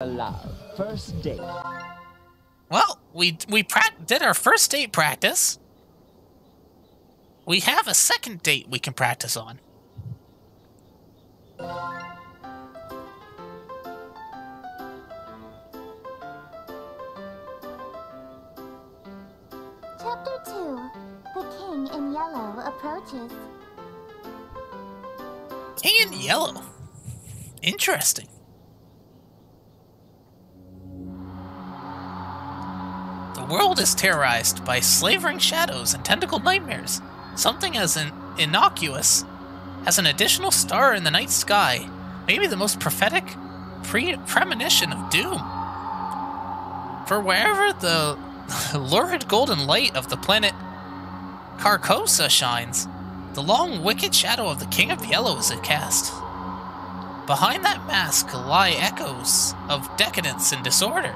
Allowed. First date. Well, we did our first date practice. We have a second date we can practice on. Chapter 2. The King in Yellow approaches. King in Yellow. Interesting. The world is terrorized by slavering shadows and tentacled nightmares. Something as innocuous as an additional star in the night sky, maybe the most prophetic premonition of doom. For wherever the lurid golden light of the planet Carcosa shines, the long wicked shadow of the King of Yellow is cast. Behind that mask lie echoes of decadence and disorder,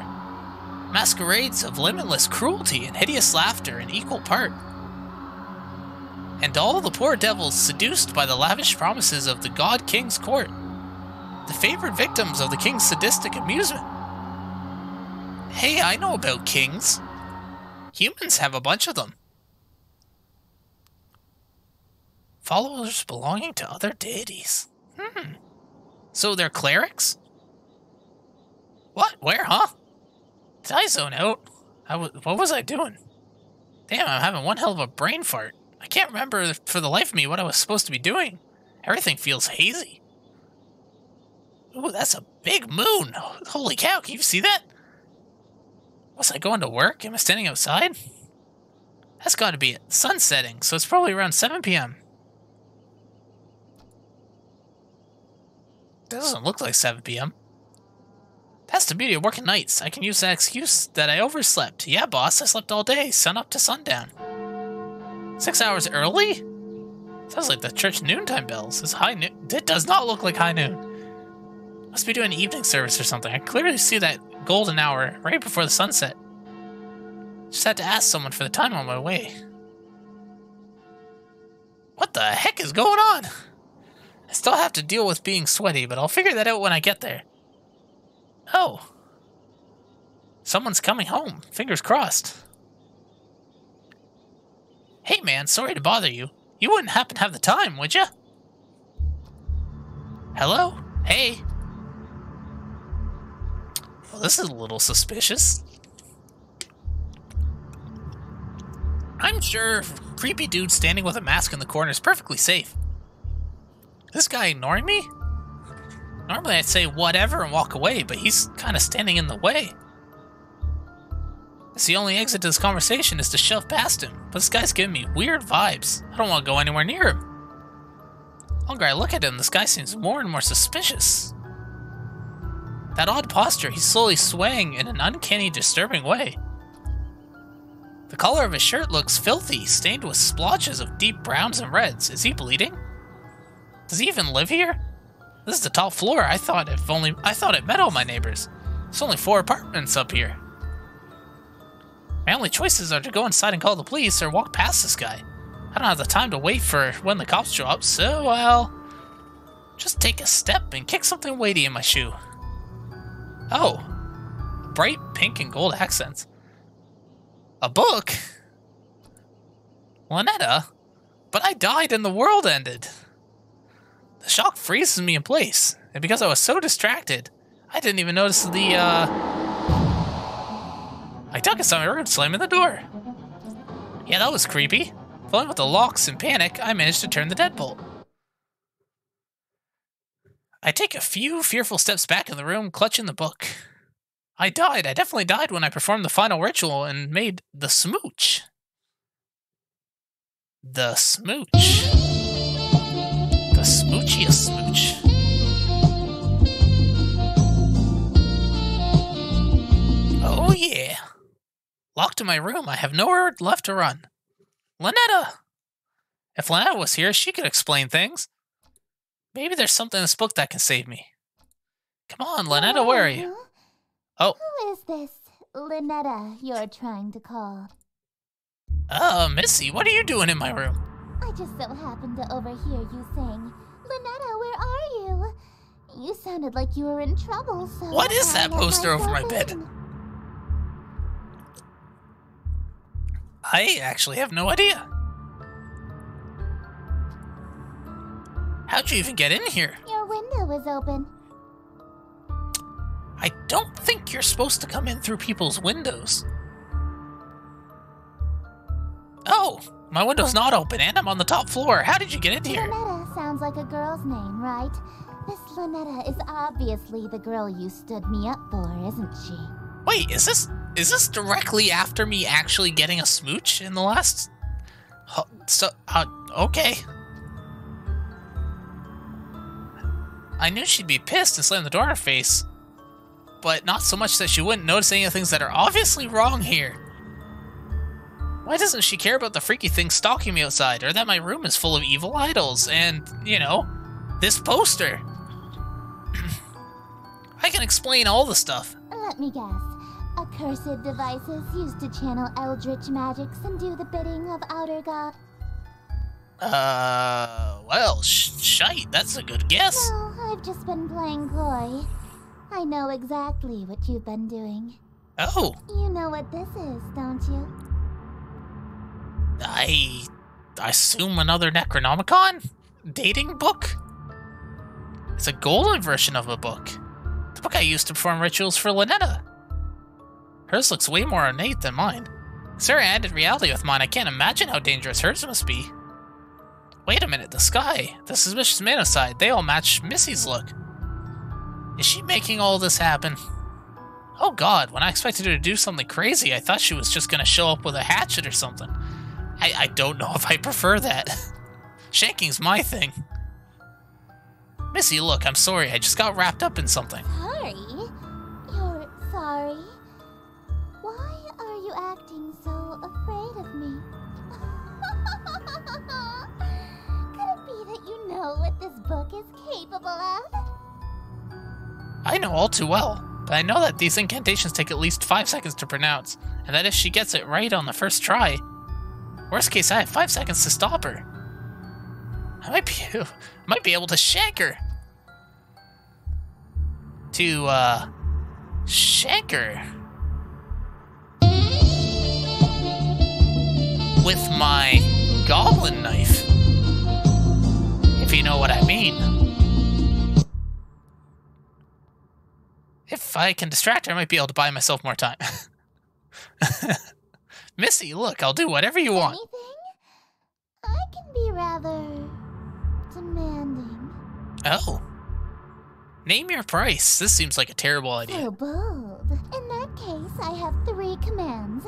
masquerades of limitless cruelty and hideous laughter in equal part. And all the poor devils seduced by the lavish promises of the God King's court, the favored victims of the King's sadistic amusement. Hey, I know about kings. Humans have a bunch of them. Followers belonging to other deities. So they're clerics? What? Where, huh? Did I zone out? What was I doing? Damn, I'm having one hell of a brain fart. I can't remember for the life of me what I was supposed to be doing. Everything feels hazy. Ooh, that's a big moon. Holy cow, can you see that? Was I going to work? Am I standing outside? That's got to be it. Sun's setting, so it's probably around 7 p.m. That doesn't look like 7 p.m. That's the beauty of working nights. I can use that excuse that I overslept. Yeah, boss, I slept all day, sun up to sundown. 6 hours early? Sounds like the church noontime bells. It's high noon. It does not look like high noon. Must be doing evening service or something. I clearly see that golden hour right before the sunset. Just had to ask someone for the time on my way. What the heck is going on? I still have to deal with being sweaty, but I'll figure that out when I get there. Oh. Someone's coming home. Fingers crossed. Hey man, sorry to bother you. You wouldn't happen to have the time, would ya? Hello? Hey. Well, this is a little suspicious. I'm sure creepy dude standing with a mask in the corner is perfectly safe. This guy ignoring me? Normally I'd say whatever and walk away, but he's kind of standing in the way. It's the only exit to this conversation is to shove past him, but this guy's giving me weird vibes. I don't want to go anywhere near him. The longer I look at him, this guy seems more and more suspicious. That odd posture, he's slowly swaying in an uncanny, disturbing way. The color of his shirt looks filthy, stained with splotches of deep browns and reds. Is he bleeding? Does he even live here? This is the top floor. I thought it met all my neighbors. There's only 4 apartments up here. My only choices are to go inside and call the police or walk past this guy. I don't have the time to wait for when the cops show up, so I'll just take a step and kick something weighty in my shoe. Oh, bright pink and gold accents. A book? Lynetta? But I died and the world ended. The shock freezes me in place, and because I was so distracted, I didn't even notice I took a summer room slamming the door. Yeah, that was creepy. Falling with the locks in panic, I managed to turn the deadbolt. I take a few fearful steps back in the room, clutching the book. I definitely died when I performed the final ritual and made the smooch. The smooch. The smoochiest smooch. Oh yeah. Locked in my room, I have nowhere left to run. Lynetta! If Lynetta was here, she could explain things. Maybe there's something in this book that can save me. Come on, Lynetta, where are you? Oh. Who is this Lynetta you're trying to call? Missy, what are you doing in my room? I just so happened to overhear you saying, Lynetta, where are you? You sounded like you were in trouble, so... What is that poster over my bed? I actually have no idea. How'd you even get in here? Your window was open. I don't think you're supposed to come in through people's windows. Oh, my window's not open and I'm on the top floor. How did you get in here? Lynetta sounds like a girl's name, right? This Lynetta is obviously the girl you stood me up for, isn't she? Wait, is this directly after me actually getting a smooch in the last... okay. I knew she'd be pissed and slam the door in her face, but not so much that she wouldn't notice any of the things that are obviously wrong here. Why doesn't she care about the freaky thing stalking me outside, or that my room is full of evil idols, and, you know, this poster? I can explain all the stuff. Let me guess. Accursed devices used to channel Eldritch magics and do the bidding of Outer God. Well, shite, that's a good guess. No, I've just been playing coy. I know exactly what you've been doing. Oh. You know what this is, don't you? I assume another Necronomicon? Dating book? It's a golden version of a book. The book I used to perform rituals for Lynetta. Hers looks way more ornate than mine. Sarah added reality with mine. I can't imagine how dangerous hers must be. Wait a minute, the sky, the suspicious man aside, they all match Missy's look. Is she making all this happen? Oh god, when I expected her to do something crazy, I thought she was just gonna show up with a hatchet or something. I don't know if I prefer that. Shanking's my thing. Missy, look, I'm sorry, I just got wrapped up in something. Sorry? You're sorry? Why are you acting so afraid of me? Could it be that you know what this book is capable of? I know all too well, but I know that these incantations take at least 5 seconds to pronounce, and that if she gets it right on the first try, worst case I have 5 seconds to stop her. I might be able to shank her. Shank her. With my goblin knife. If you know what I mean. If I can distract her, I might be able to buy myself more time. Missy, look, I'll do whatever you want. Anything? I can be rather demanding. Oh. Name your price. This seems like a terrible idea. So bold. In that case, I have 3 commands.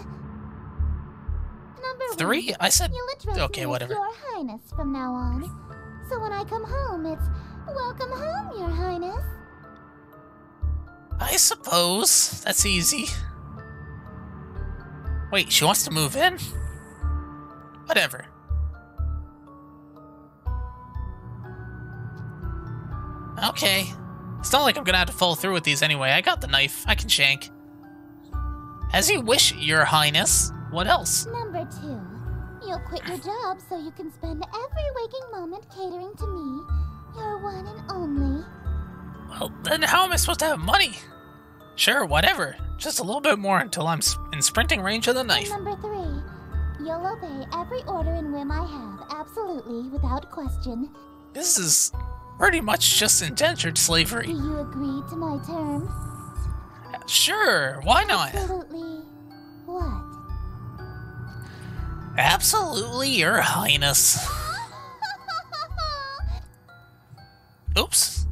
Number 3? 1, I said... you'll address Okay, me whatever. as Your Highness from now on. So when I come home, it's, welcome home, Your Highness. I suppose. That's easy. Wait, she wants to move in? Whatever. Okay. It's not like I'm gonna have to follow through with these anyway. I got the knife. I can shank. As you wish, Your Highness. What else? Number 2, you'll quit your job so you can spend every waking moment catering to me, your one and only. Well, then how am I supposed to have money? Sure, whatever. Just a little bit more until I'm in sprinting range of the knife. And number 3, you'll obey every order and whim I have, absolutely, without question. This is pretty much just indentured Do slavery. you agree to my terms? Sure, why not? Absolutely. What? Absolutely, Your Highness. Oops.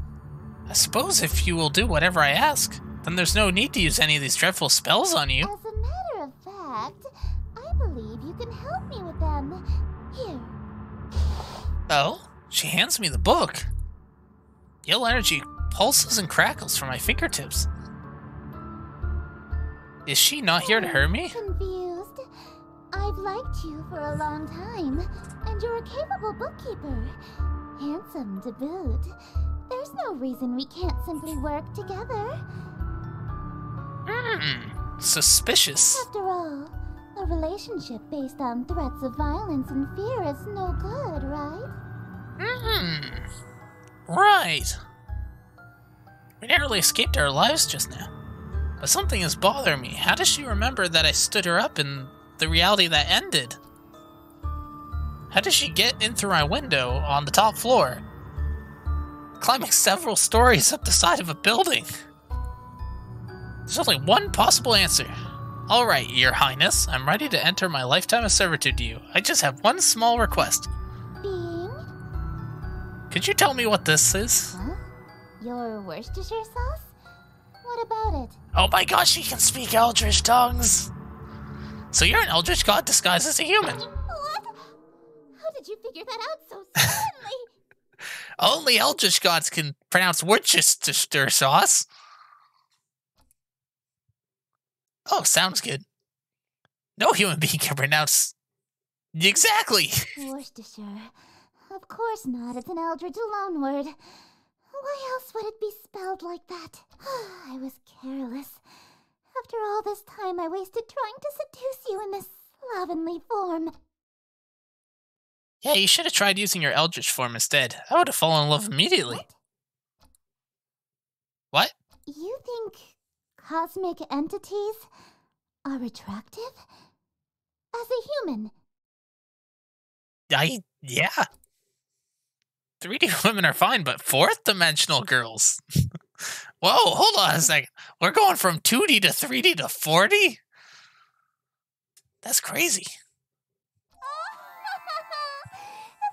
I suppose if you will do whatever I ask, then there's no need to use any of these dreadful spells on you. As a matter of fact, I believe you can help me with them. Here. Oh? She hands me the book. Yellow energy pulses and crackles from my fingertips. Is she not here to hurt me? Confused? I've liked you for a long time, and you're a capable bookkeeper. Handsome to boot. There's no reason we can't simply work together. Suspicious. After all, a relationship based on threats of violence and fear is no good, right? Right. We narrowly escaped our lives just now. But something is bothering me. How does she remember that I stood her up in the reality that ended? How did she get in through my window on the top floor? Climbing several stories up the side of a building. There's only one possible answer. Alright, Your Highness, I'm ready to enter my lifetime of servitude to you. I just have one small request. Being? Could you tell me what this is? Huh? Your Worcestershire sauce? What about it? Oh my gosh, he can speak Eldritch tongues! So you're an Eldritch god disguised as a human. What? How did you figure that out so suddenly? Only Eldritch gods can pronounce Worcestershire sauce. Oh, sounds good. No human being can pronounce... Exactly! Worcestershire. Of course not, it's an Eldritch loanword. Why else would it be spelled like that? I was careless. After all this time I wasted trying to seduce you in this slovenly form. Yeah, you should have tried using your Eldritch form instead. I would have fallen in love immediately. What? You think cosmic entities are attractive? As a human? Yeah. 3D women are fine, but fourth-dimensional girls? Whoa, hold on a second. We're going from 2D to 3D to 4D? That's crazy. If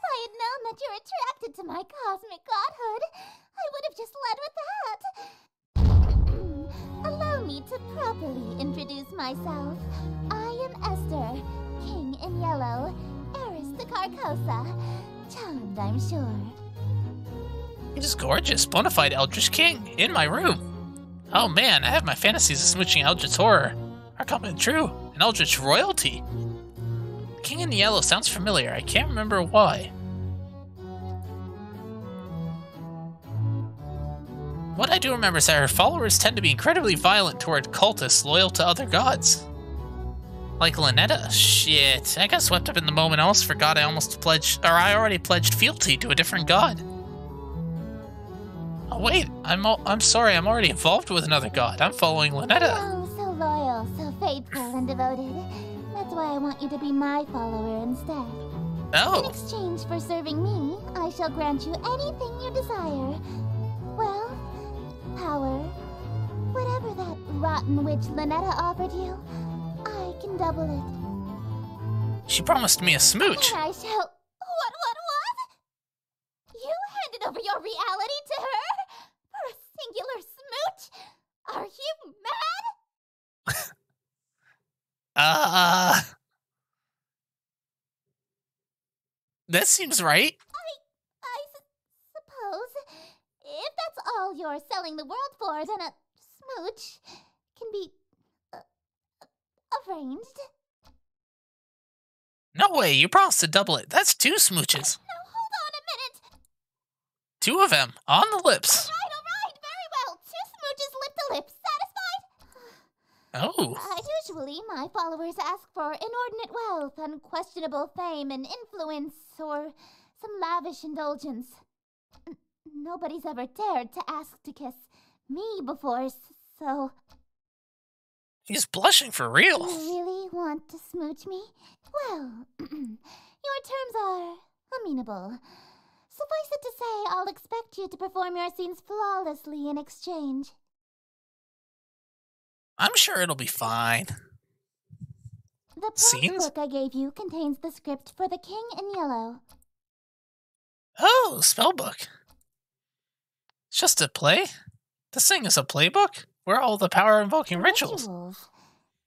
I had known that you're attracted to my cosmic godhood, I would have just led with that. Allow me to properly introduce myself. I am Esther, King in Yellow, heiress to Carcosa. Charmed, I'm sure. He's gorgeous, bona fide Eldritch King, in my room. Oh man, I have my fantasies of smooching Eldritch horror are coming true. An Eldritch royalty. King in Yellow sounds familiar, I can't remember why. What I do remember is that her followers tend to be incredibly violent toward cultists loyal to other gods. Like Lynetta. Shit, I got swept up in the moment. I almost forgot I already pledged fealty to a different god. Oh wait, I'm sorry, I'm already involved with another god. I'm following Lynetta. Oh, so loyal, so faithful and devoted. That's why I want you to be my follower instead. Oh. In exchange for serving me, I shall grant you anything you desire. Well, power, whatever that rotten witch Lynetta offered you, I can double it. She promised me a smooch. And I shall... What? You handed over your reality to her? For a singular smooch? Are you mad? That seems right. I suppose. If that's all you're selling the world for, then a smooch can be arranged. No way, you promised to double it. That's 2 smooches. No, hold on a minute. 2 of them, on the lips. All right, very well. 2 smooches lip to lip. Satisfied? Oh. Usually, my followers ask for inordinate wealth, unquestionable fame and influence, or some lavish indulgence. Nobody's ever dared to ask to kiss me before, so... He's blushing for real. You really want to smooch me? Well, your terms are amenable. Suffice it to say, I'll expect you to perform your scenes flawlessly in exchange. I'm sure it'll be fine. The prompt Scenes? book I gave you contains the script for The King in Yellow. Oh, spellbook. It's just a play? This thing is a playbook? Where are all the power-invoking rituals? Is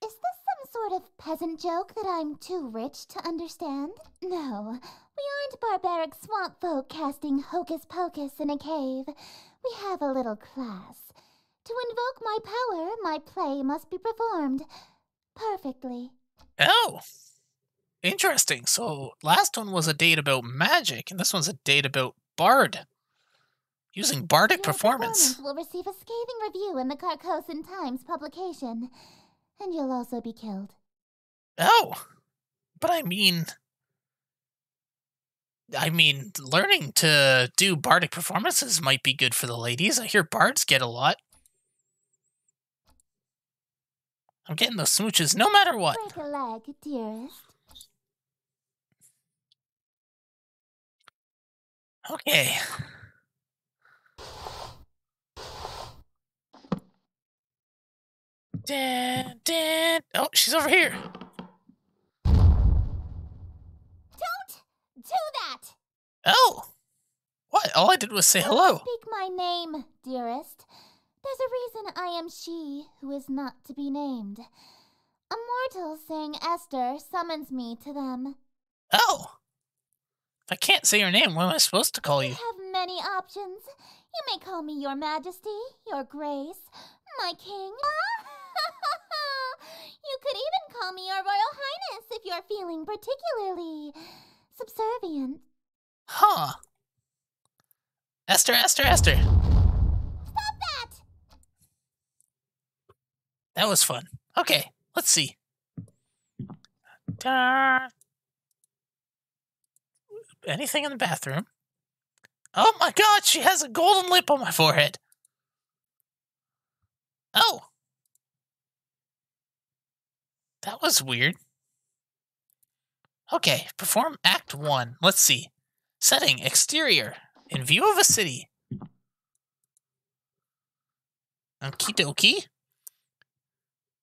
this some sort of peasant joke that I'm too rich to understand? No, we aren't barbaric swamp folk casting hocus-pocus in a cave. We have a little class. To invoke my power, my play must be performed perfectly. Oh, interesting. So last one was a date about magic, and this one's a date about bard. Using bardic Your performance. will receive a scathing review in the Carcosan Times publication, and you'll also be killed. Oh, but I mean, I mean, learning to do bardic performances might be good for the ladies. I hear bards get a lot. I'm getting those smooches no matter what. Break a leg, dearest. Okay. Oh, she's over here. Don't do that! Oh. What? All I did was say hello. Speak my name, dearest. There's a reason I am she who is not to be named. A mortal saying Esther summons me to them. Oh. If I can't say your name, what am I supposed to call you? I have many options. You may call me your majesty, your grace, my king. You could even call me your royal highness if you're feeling particularly subservient. Huh. Esther. Stop that! That was fun. Okay, let's see. Ta. Anything in the bathroom? Oh my god, she has a golden lip on my forehead. Oh. That was weird. Okay, perform Act 1. Let's see. Setting, exterior. In view of a city. Okie dokie.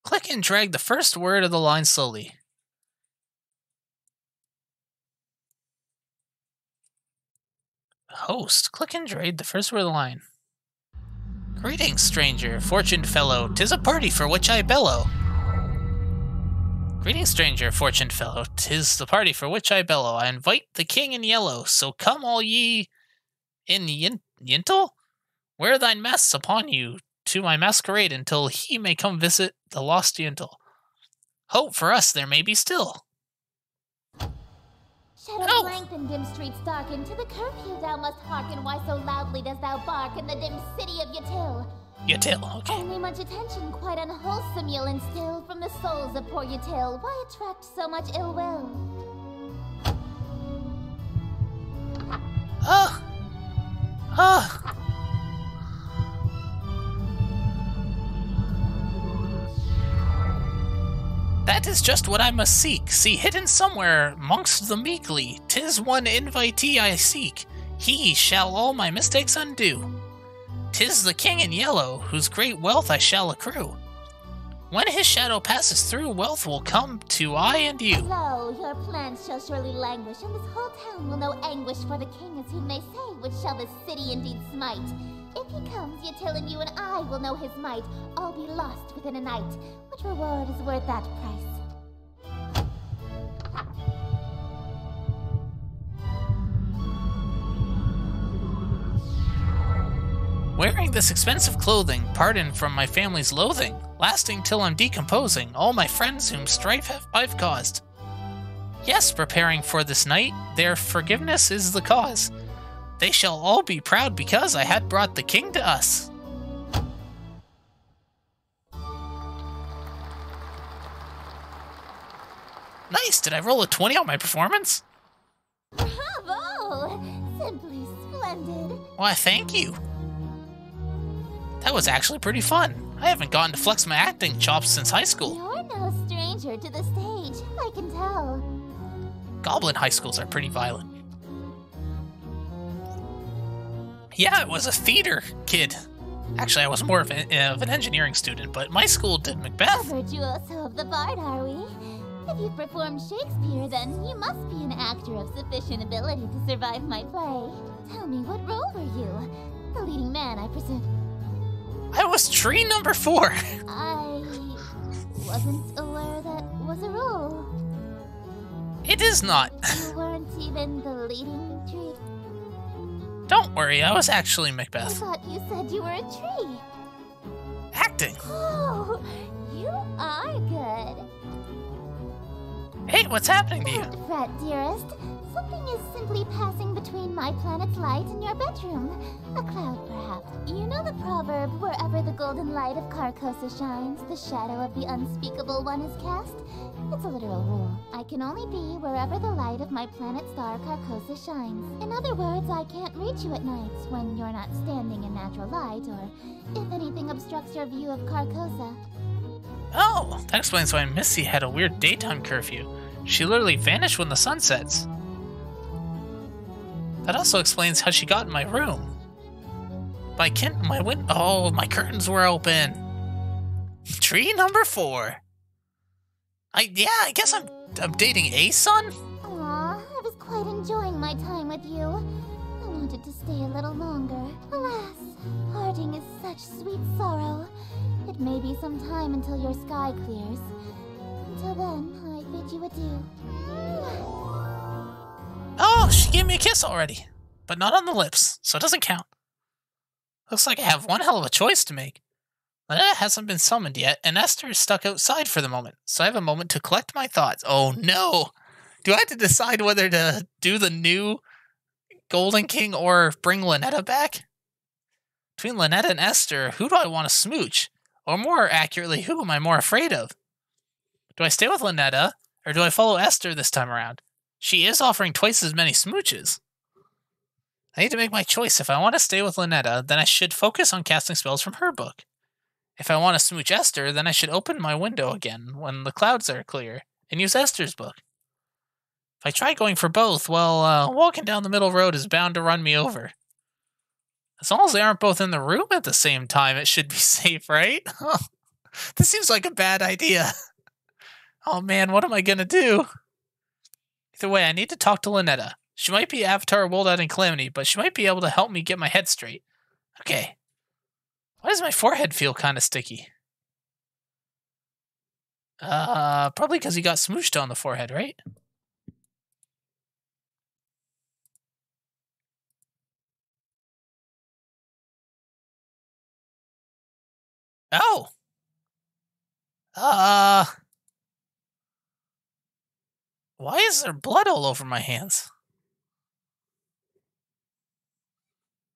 Click and drag the first word of the line slowly. Host. Click and drag the first word of the line. Greetings, stranger, fortuned fellow. 'Tis a party for which I bellow. Greetings, stranger, fortuned fellow. 'Tis the party for which I bellow. I invite the king in yellow. So come all ye in Yintle? Wear thine masks upon you to my masquerade until he may come visit the lost Yintle. Hope for us there may be still. Shadows lengthen, dim streets darken. To the curfew thou must hearken. Why so loudly dost thou bark in the dim city of Yintle? Yintle, okay. Only much attention, quite unwholesome, you'll instill from the souls of poor Yintle. Why attract so much ill will? That is just what I must seek. See hidden somewhere mongst the meekly. 'Tis one invitee I seek. He shall all my mistakes undo. 'Tis the king in yellow, whose great wealth I shall accrue. When his shadow passes through, wealth will come to I and you. Lo, your plans shall surely languish, and this whole town will know anguish, for the king is who may say, which shall this city indeed smite. If he comes, Yintle and you and I will know his might, all be lost within a night. What reward is worth that price? Wearing this expensive clothing, pardon from my family's loathing, lasting till I'm decomposing, all my friends whom strife I've caused. Yes, preparing for this night, their forgiveness is the cause. They shall all be proud because I had brought the king to us. Nice! Did I roll a 20 on my performance? Bravo! Simply splendid. Why, thank you. That was actually pretty fun. I haven't gotten to flex my acting chops since high school. You're no stranger to the stage, I can tell. Goblin high schools are pretty violent. Yeah, I was a theater kid. Actually, I was more of an engineering student, but my school did A Macbeth. virtuoso of the bard, are we? If you performed Shakespeare, then you must be an actor of sufficient ability to survive my play. Tell me, what role were you? The leading man, I presume. I was tree number 4. I wasn't aware that was a role. It is not. You weren't even the leading tree. Don't worry, I was actually I Macbeth. thought you said you were a tree. Acting. Oh, you are good. Hey, what's happening to you? Don't fret, dearest. Something is simply passing between my planet's light and your bedroom. A cloud, perhaps. You know the proverb, wherever the golden light of Carcosa shines, the shadow of the unspeakable one is cast? It's a literal rule. I can only be wherever the light of my planet star Carcosa shines. In other words, I can't reach you at nights when you're not standing in natural light, or if anything obstructs your view of Carcosa. Oh, that explains why Missy had a weird daytime curfew. She literally vanished when the sun sets. That also explains how she got in my room. My curtains were open. Tree number 4. I guess I'm dating a son? Aw, I was quite enjoying my time with you. I wanted to stay a little longer. Alas, parting is such sweet sorrow. It may be some time until your sky clears. Until then, I bid you adieu. Oh, she gave me a kiss already. But not on the lips, so it doesn't count. Looks like I have one hell of a choice to make. Lynetta hasn't been summoned yet, and Esther is stuck outside for the moment, so I have a moment to collect my thoughts. Oh no! Do I have to decide whether to do the new Golden King or bring Lynetta back? Between Lynetta and Esther, who do I want to smooch? Or more accurately, who am I more afraid of? Do I stay with Lynetta, or do I follow Esther this time around? She is offering twice as many smooches. I need to make my choice. If I want to stay with Lynetta, then I should focus on casting spells from her book. If I want to smooch Esther, then I should open my window again when the clouds are clear and use Esther's book. If I try going for both, well, walking down the middle road is bound to run me over. As long as they aren't both in the room at the same time, it should be safe, right? This seems like a bad idea. Oh man, what am I gonna do? Either way, I need to talk to Lynetta. She might be Avatar World Out in Calamity, but she might be able to help me get my head straight. Okay. Why does my forehead feel kind of sticky? Probably because he got smooshed on the forehead, right? Oh! Why is there blood all over my hands?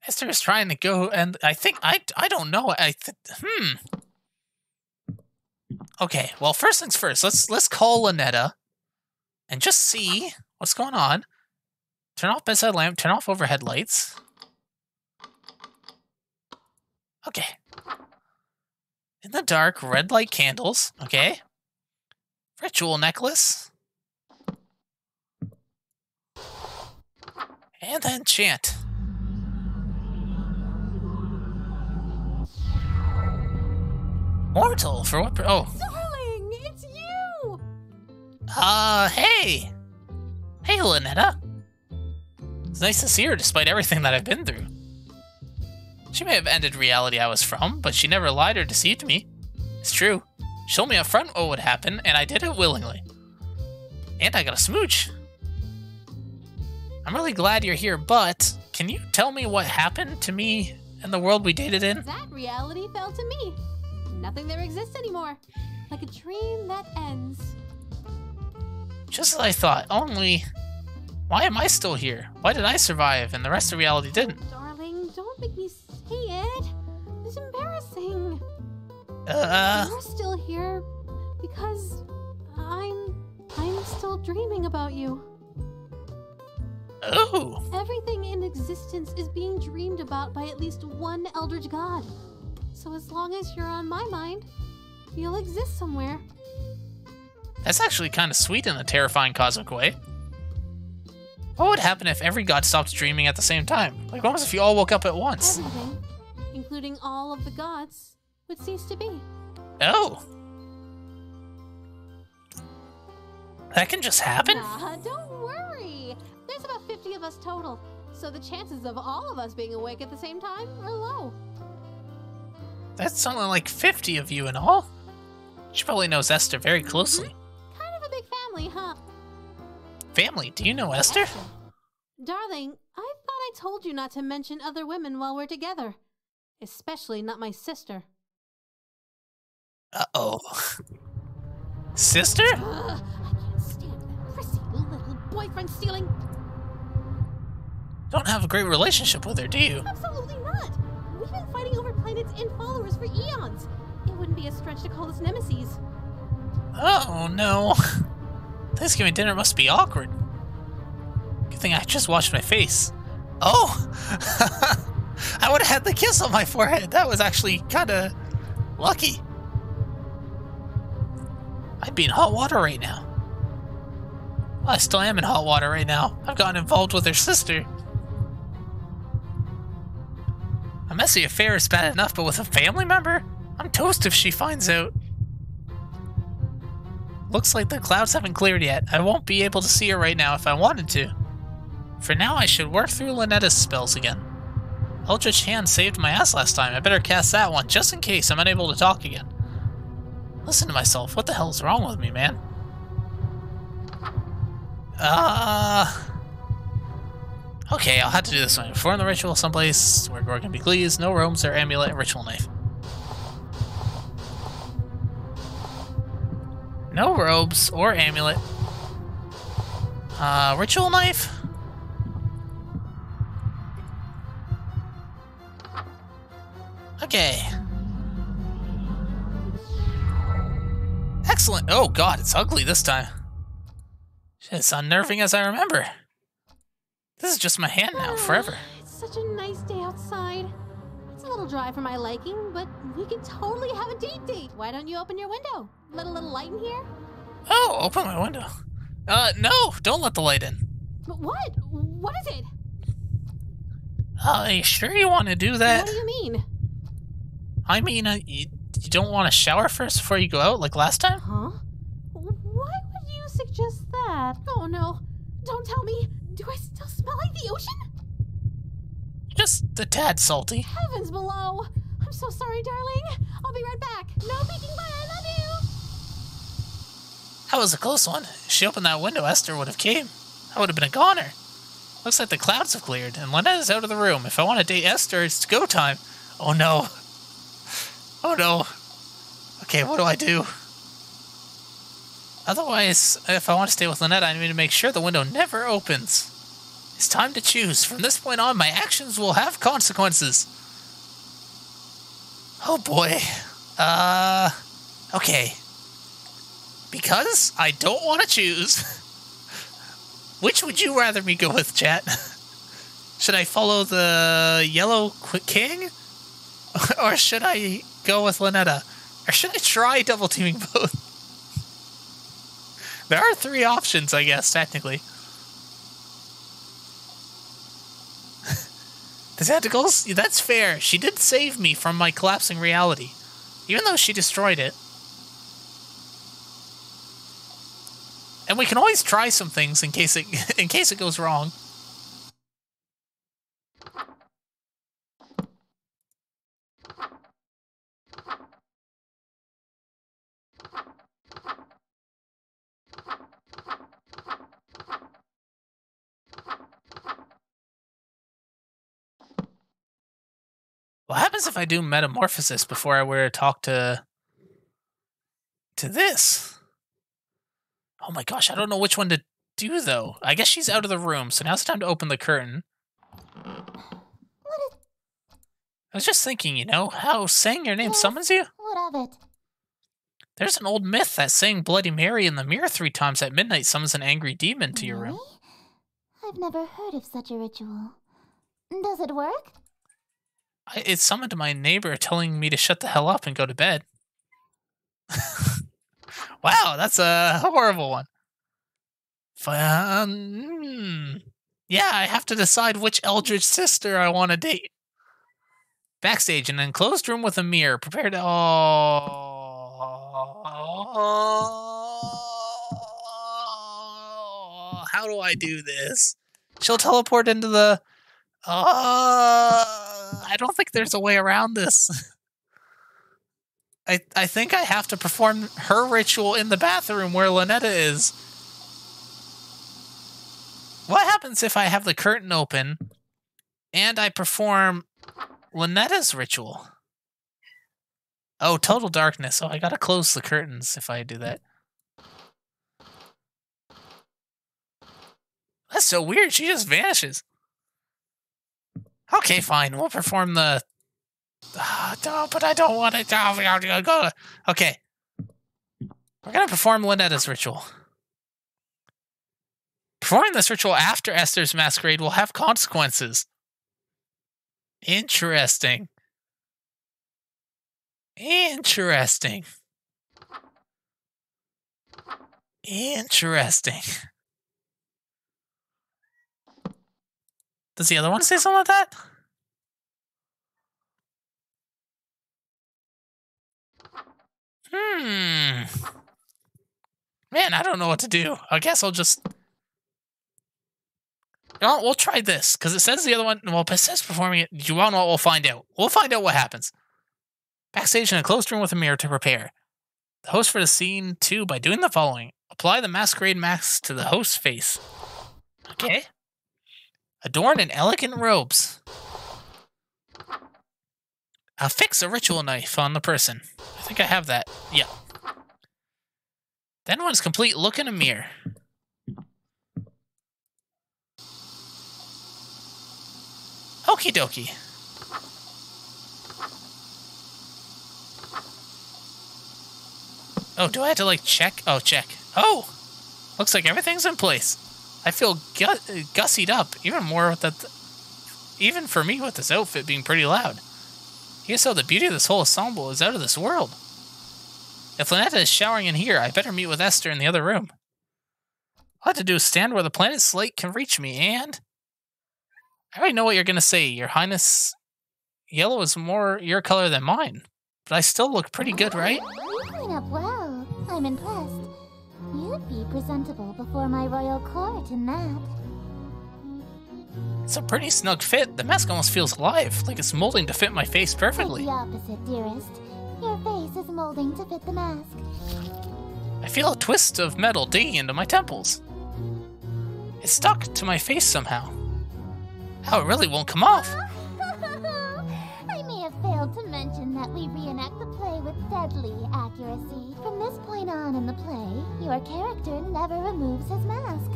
Esther is trying to go, and I think, I don't know, Okay, well, first things first, let's call Lynetta, and just see what's going on. Turn off bedside lamp, turn off overhead lights. Okay. In the dark, red light candles, okay. Ritual necklace. And then chant. Mortal, for what? Oh. Darling, it's you! Hey! Hey, Lynetta. It's nice to see her despite everything that I've been through. She may have ended reality I was from, but she never lied or deceived me. It's true. She told me up front what would happen, and I did it willingly. And I got a smooch. I'm really glad you're here, but can you tell me what happened to me and the world we dated in? That reality fell to me. Nothing there exists anymore. Like a dream that ends. Just as I thought, only... Why am I still here? Why did I survive and the rest of reality didn't? Darling, don't make me say it. It's embarrassing. You're still here because I'm still dreaming about you. Oh! Everything in existence is being dreamed about by at least one Eldritch god. So as long as you're on my mind, you'll exist somewhere. That's actually kind of sweet in a terrifying cosmic way. What would happen if every god stopped dreaming at the same time? Like, what was if you all woke up at once? Everything, including all of the gods, would cease to be. Oh. That can just happen? Nah, don't worry. There's about 50 of us total, so the chances of all of us being awake at the same time are low. That's something like 50 of you in all. She probably knows Esther very closely. Kind of a big family, huh? Family? Do you know Esther? Darling, I thought I told you not to mention other women while we're together. Especially not my sister. Uh-oh. Sister? I can't stand that prissy little boyfriend stealing. Don't have a great relationship with her, do you? Absolutely not! We've been fighting over planets and followers for eons. It wouldn't be a stretch to call us nemesis. Oh, no. Thanksgiving dinner must be awkward. Good thing I just washed my face. Oh! I would have had the kiss on my forehead. That was actually kind of lucky. I'd be in hot water right now. Well, I still am in hot water right now. I've gotten involved with her sister. A messy affair is bad enough, but with a family member? I'm toast if she finds out. Looks like the clouds haven't cleared yet. I won't be able to see her right now if I wanted to. For now, I should work through Linetta's spells again. Eldritch Hand saved my ass last time. I better cast that one, just in case I'm unable to talk again. Listen to myself. What the hell is wrong with me, man? Okay, I'll have to do this one. Perform the ritual someplace where Gore can be pleased. No robes or amulet and ritual knife. No robes or amulet. Ritual knife? Okay. Excellent. Oh god, it's ugly this time. It's unnerving as I remember. This is just my hand now, forever. It's such a nice day outside. It's a little dry for my liking, but we could totally have a date. Why don't you open your window? Let a little light in here? Oh, open my window. No, don't let the light in. But what? What is it? Are you sure you want to do that? What do you mean? I mean, you don't want to shower first before you go out, like last time? Huh? Why would you suggest that? Oh no, don't tell me. Do I still smell like the ocean? Just a tad salty. Heavens below. I'm so sorry, darling. I'll be right back. No peeking, bye. I love you. That was a close one. If she opened that window, Esther would have came. I would have been a goner. Looks like the clouds have cleared, and Linetta's out of the room. If I want to date Esther, it's go time. Oh no. Oh no. Okay, what do I do? Otherwise, if I want to stay with Linetta, I need to make sure the window never opens. It's time to choose. From this point on, my actions will have consequences. Oh boy. Okay. Because I don't want to choose. Which would you rather me go with, chat? Should I follow the Yellow King? Or should I go with Linetta? Or should I try double teaming both? There are 3 options, I guess, technically. The tentacles? That's fair. She did save me from my collapsing reality. Even though she destroyed it. And we can always try some things in case it goes wrong. What happens if I do metamorphosis before I were to talk to this? Oh my gosh, I don't know which one to do though. I guess she's out of the room, so now it's time to open the curtain. I was just thinking, you know, how saying your name summons you? What of it? There's an old myth that saying Bloody Mary in the mirror 3 times at midnight summons an angry demon to your room. I've never heard of such a ritual. Does it work? It summoned my neighbor telling me to shut the hell up and go to bed. Wow, that's a horrible one. Yeah, I have to decide which Eldritch sister I want to date. Backstage, an enclosed room with a mirror. Prepare to... Oh, how do I do this? She'll teleport into the... I don't think there's a way around this. I think I have to perform her ritual in the bathroom where Linetta is. What happens if I have the curtain open and I perform Linetta's ritual? Oh, total darkness. Oh, I gotta close the curtains if I do that. That's so weird. She just vanishes. Okay, fine. We'll perform the... no, but I don't want it. Okay. We're going to perform Lynetta's ritual. Performing this ritual after Esther's masquerade will have consequences. Interesting. Interesting. Interesting. Does the other one say something like that? Man, I don't know what to do. I guess I'll just... No, we'll try this, because it says the other one... Well, it says performing it. You won't know what we'll find out. We'll find out what happens. Backstage in a closed room with a mirror to prepare. The host for the scene 2 by doing the following. Apply the masquerade mask to the host's face. Okay. Adorn in elegant robes. Affix a ritual knife on the person. I think I have that. Yeah. Then once complete, look in a mirror. Okie dokie. Oh, do I have to, like, check? Oh, check. Oh! Looks like everything's in place. I feel gussied up, even more with the... Even for me with this outfit being pretty loud. You saw the beauty of this whole ensemble is out of this world. If Lynetta is showering in here, I better meet with Esther in the other room. All I have to do is stand where the planet's light can reach me, and... I already know what you're going to say, Your Highness. Yellow is more your color than mine. But I still look pretty good, right? You clean up well. I'm impressed. You'd be presentable before my royal court in that. It's a pretty snug fit. The mask almost feels alive, like it's molding to fit my face perfectly. The opposite, dearest. Your face is molding to fit the mask. I feel a twist of metal digging into my temples. It's stuck to my face somehow. Oh, it really won't come off. I may have failed to mention that we reenact the play with deadly accuracy. From this point on in the play, your character never removes his mask.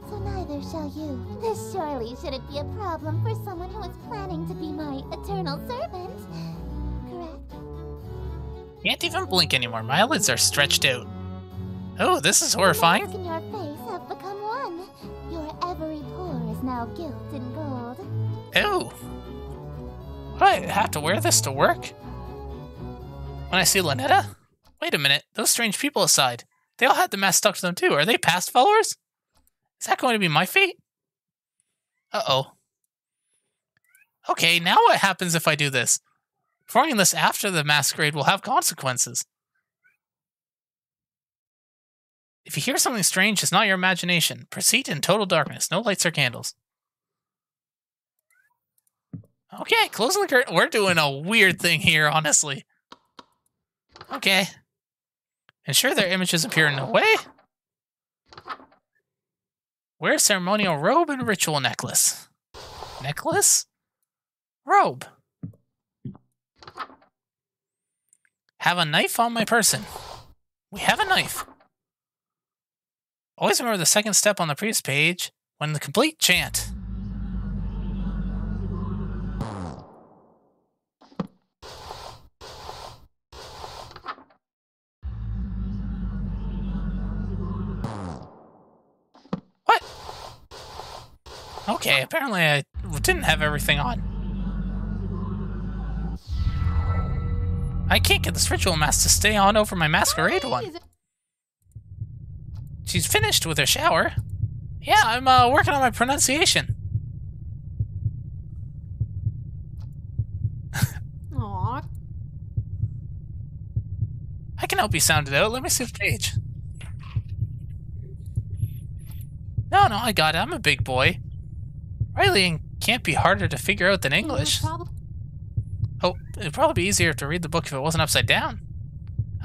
So neither shall you. This surely shouldn't be a problem for someone who is planning to be my eternal servant. Correct? Can't even blink anymore. My eyelids are stretched out. Oh, this is horrifying. The mask and your face have become one. Your every pore is now gilt in gold. Ew. Would I have to wear this to work? When I see Lynetta? Wait a minute. Those strange people aside. They all had the mask stuck to them too. Are they past followers? Is that going to be my fate? Uh-oh. Okay, now what happens if I do this? Performing this after the masquerade will have consequences. If you hear something strange, it's not your imagination. Proceed in total darkness. No lights or candles. Okay, closing the curtain. We're doing a weird thing here, honestly. Okay. Ensure their images appear in no way. Wear ceremonial robe and ritual necklace. Necklace? Robe. Have a knife on my person. We have a knife. Always remember the second step on the previous page when the complete chant. What? Okay, apparently I didn't have everything on. I can't get this ritual mask to stay on over my masquerade one. She's finished with her shower. Yeah, I'm working on my pronunciation. Aww. I can help you sound it out. Let me see the page. No, I got it. I'm a big boy. Writing can't be harder to figure out than English. Oh, it'd probably be easier to read the book if it wasn't upside down.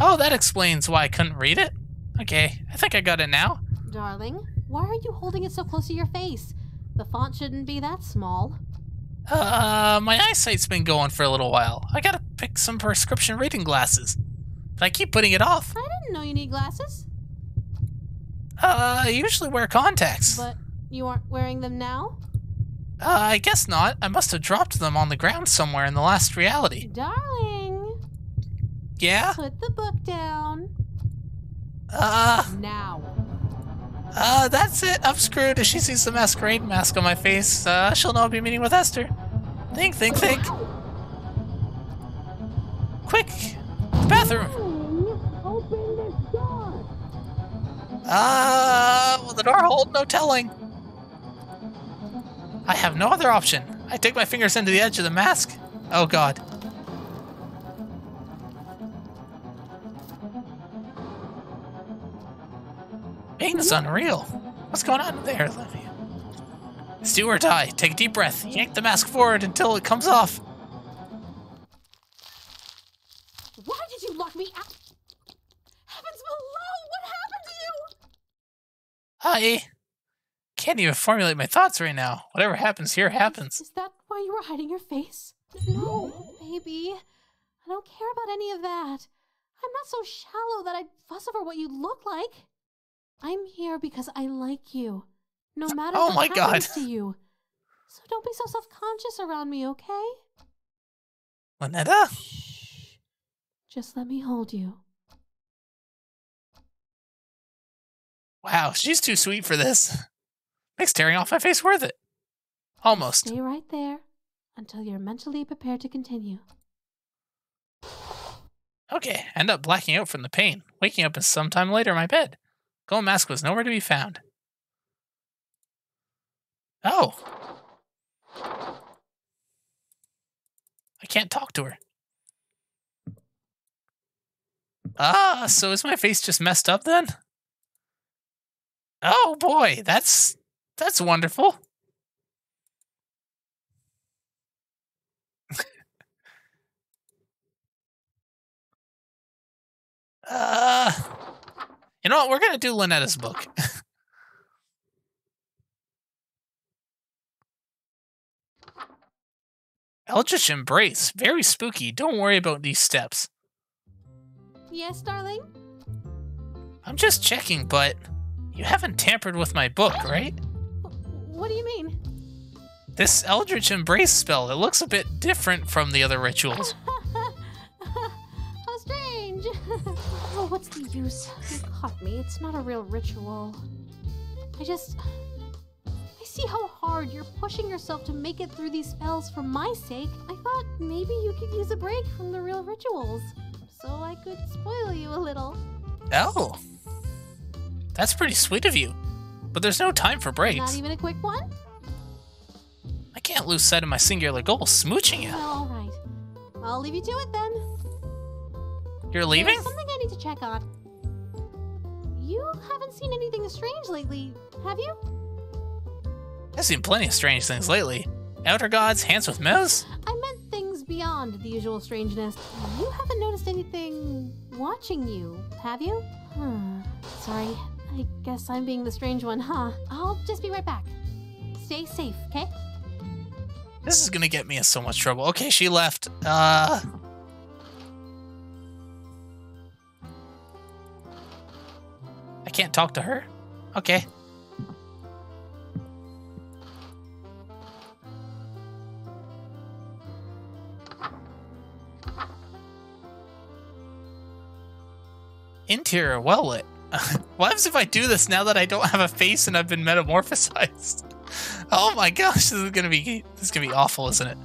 Oh, that explains why I couldn't read it. Okay, I think I got it now. Darling, why are you holding it so close to your face? The font shouldn't be that small. My eyesight's been going for a little while. I gotta pick some prescription reading glasses. But I keep putting it off. I didn't know you need glasses. I usually wear contacts. But you aren't wearing them now? I guess not. I must have dropped them on the ground somewhere in the last reality. Darling, Yeah? put the book down. Now. That's it. I'm screwed. If she sees the masquerade mask on my face, she'll know I'll be meeting with Esther. Think. Quick! The bathroom! Open this door! Will the door hold? No telling. I have no other option. I dig my fingers into the edge of the mask. Oh god. Pain is unreal. What's going on there, Olivia? It's do or die. Take a deep breath. Yank the mask forward until it comes off. Why did you lock me out? Heavens below! What happened to you? I can't even formulate my thoughts right now. Whatever happens here happens. Is that why you were hiding your face? No, baby. I don't care about any of that. I'm not so shallow that I'd fuss over what you look like. I'm here because I like you, no matter Oh what my happens God. to you. So don't be so self-conscious around me, okay? Lynetta? Shh. Just let me hold you. Wow, she's too sweet for this. Makes tearing off my face worth it. Almost. Stay right there until you're mentally prepared to continue. Okay, end up blacking out from the pain, waking up sometime later in my bed. Golden mask was nowhere to be found. Oh. I can't talk to her. So is my face just messed up then? Oh boy, that's wonderful. You know what? We're gonna do Lynetta's book. Eldritch Embrace. Very spooky. Don't worry about these steps. Yes, darling? I'm just checking, but you haven't tampered with my book, right? What do you mean? This Eldritch Embrace spell, it looks a bit different from the other rituals. How strange. Oh, what's the use? You caught me. It's not a real ritual. I see how hard you're pushing yourself to make it through these spells for my sake. I thought maybe you could use a break from the real rituals, so I could spoil you a little. Oh. That's pretty sweet of you. But there's no time for breaks. Not even a quick one? I can't lose sight of my singular goal, smooching you. Well, all right. I'll leave you to it then. You're leaving? There's something I need to check on. You haven't seen anything strange lately, have you? I've seen plenty of strange things lately. Outer gods, hands with mouths. I meant things beyond the usual strangeness. You haven't noticed anything watching you, have you? Sorry. I guess I'm being the strange one, huh? I'll just be right back. Stay safe, okay? This is gonna get me in so much trouble. Okay, she left. I can't talk to her? Okay. Interior well lit. What happens if I do this now that I don't have a face and I've been metamorphosized? Oh my gosh, this is gonna be awful, isn't it?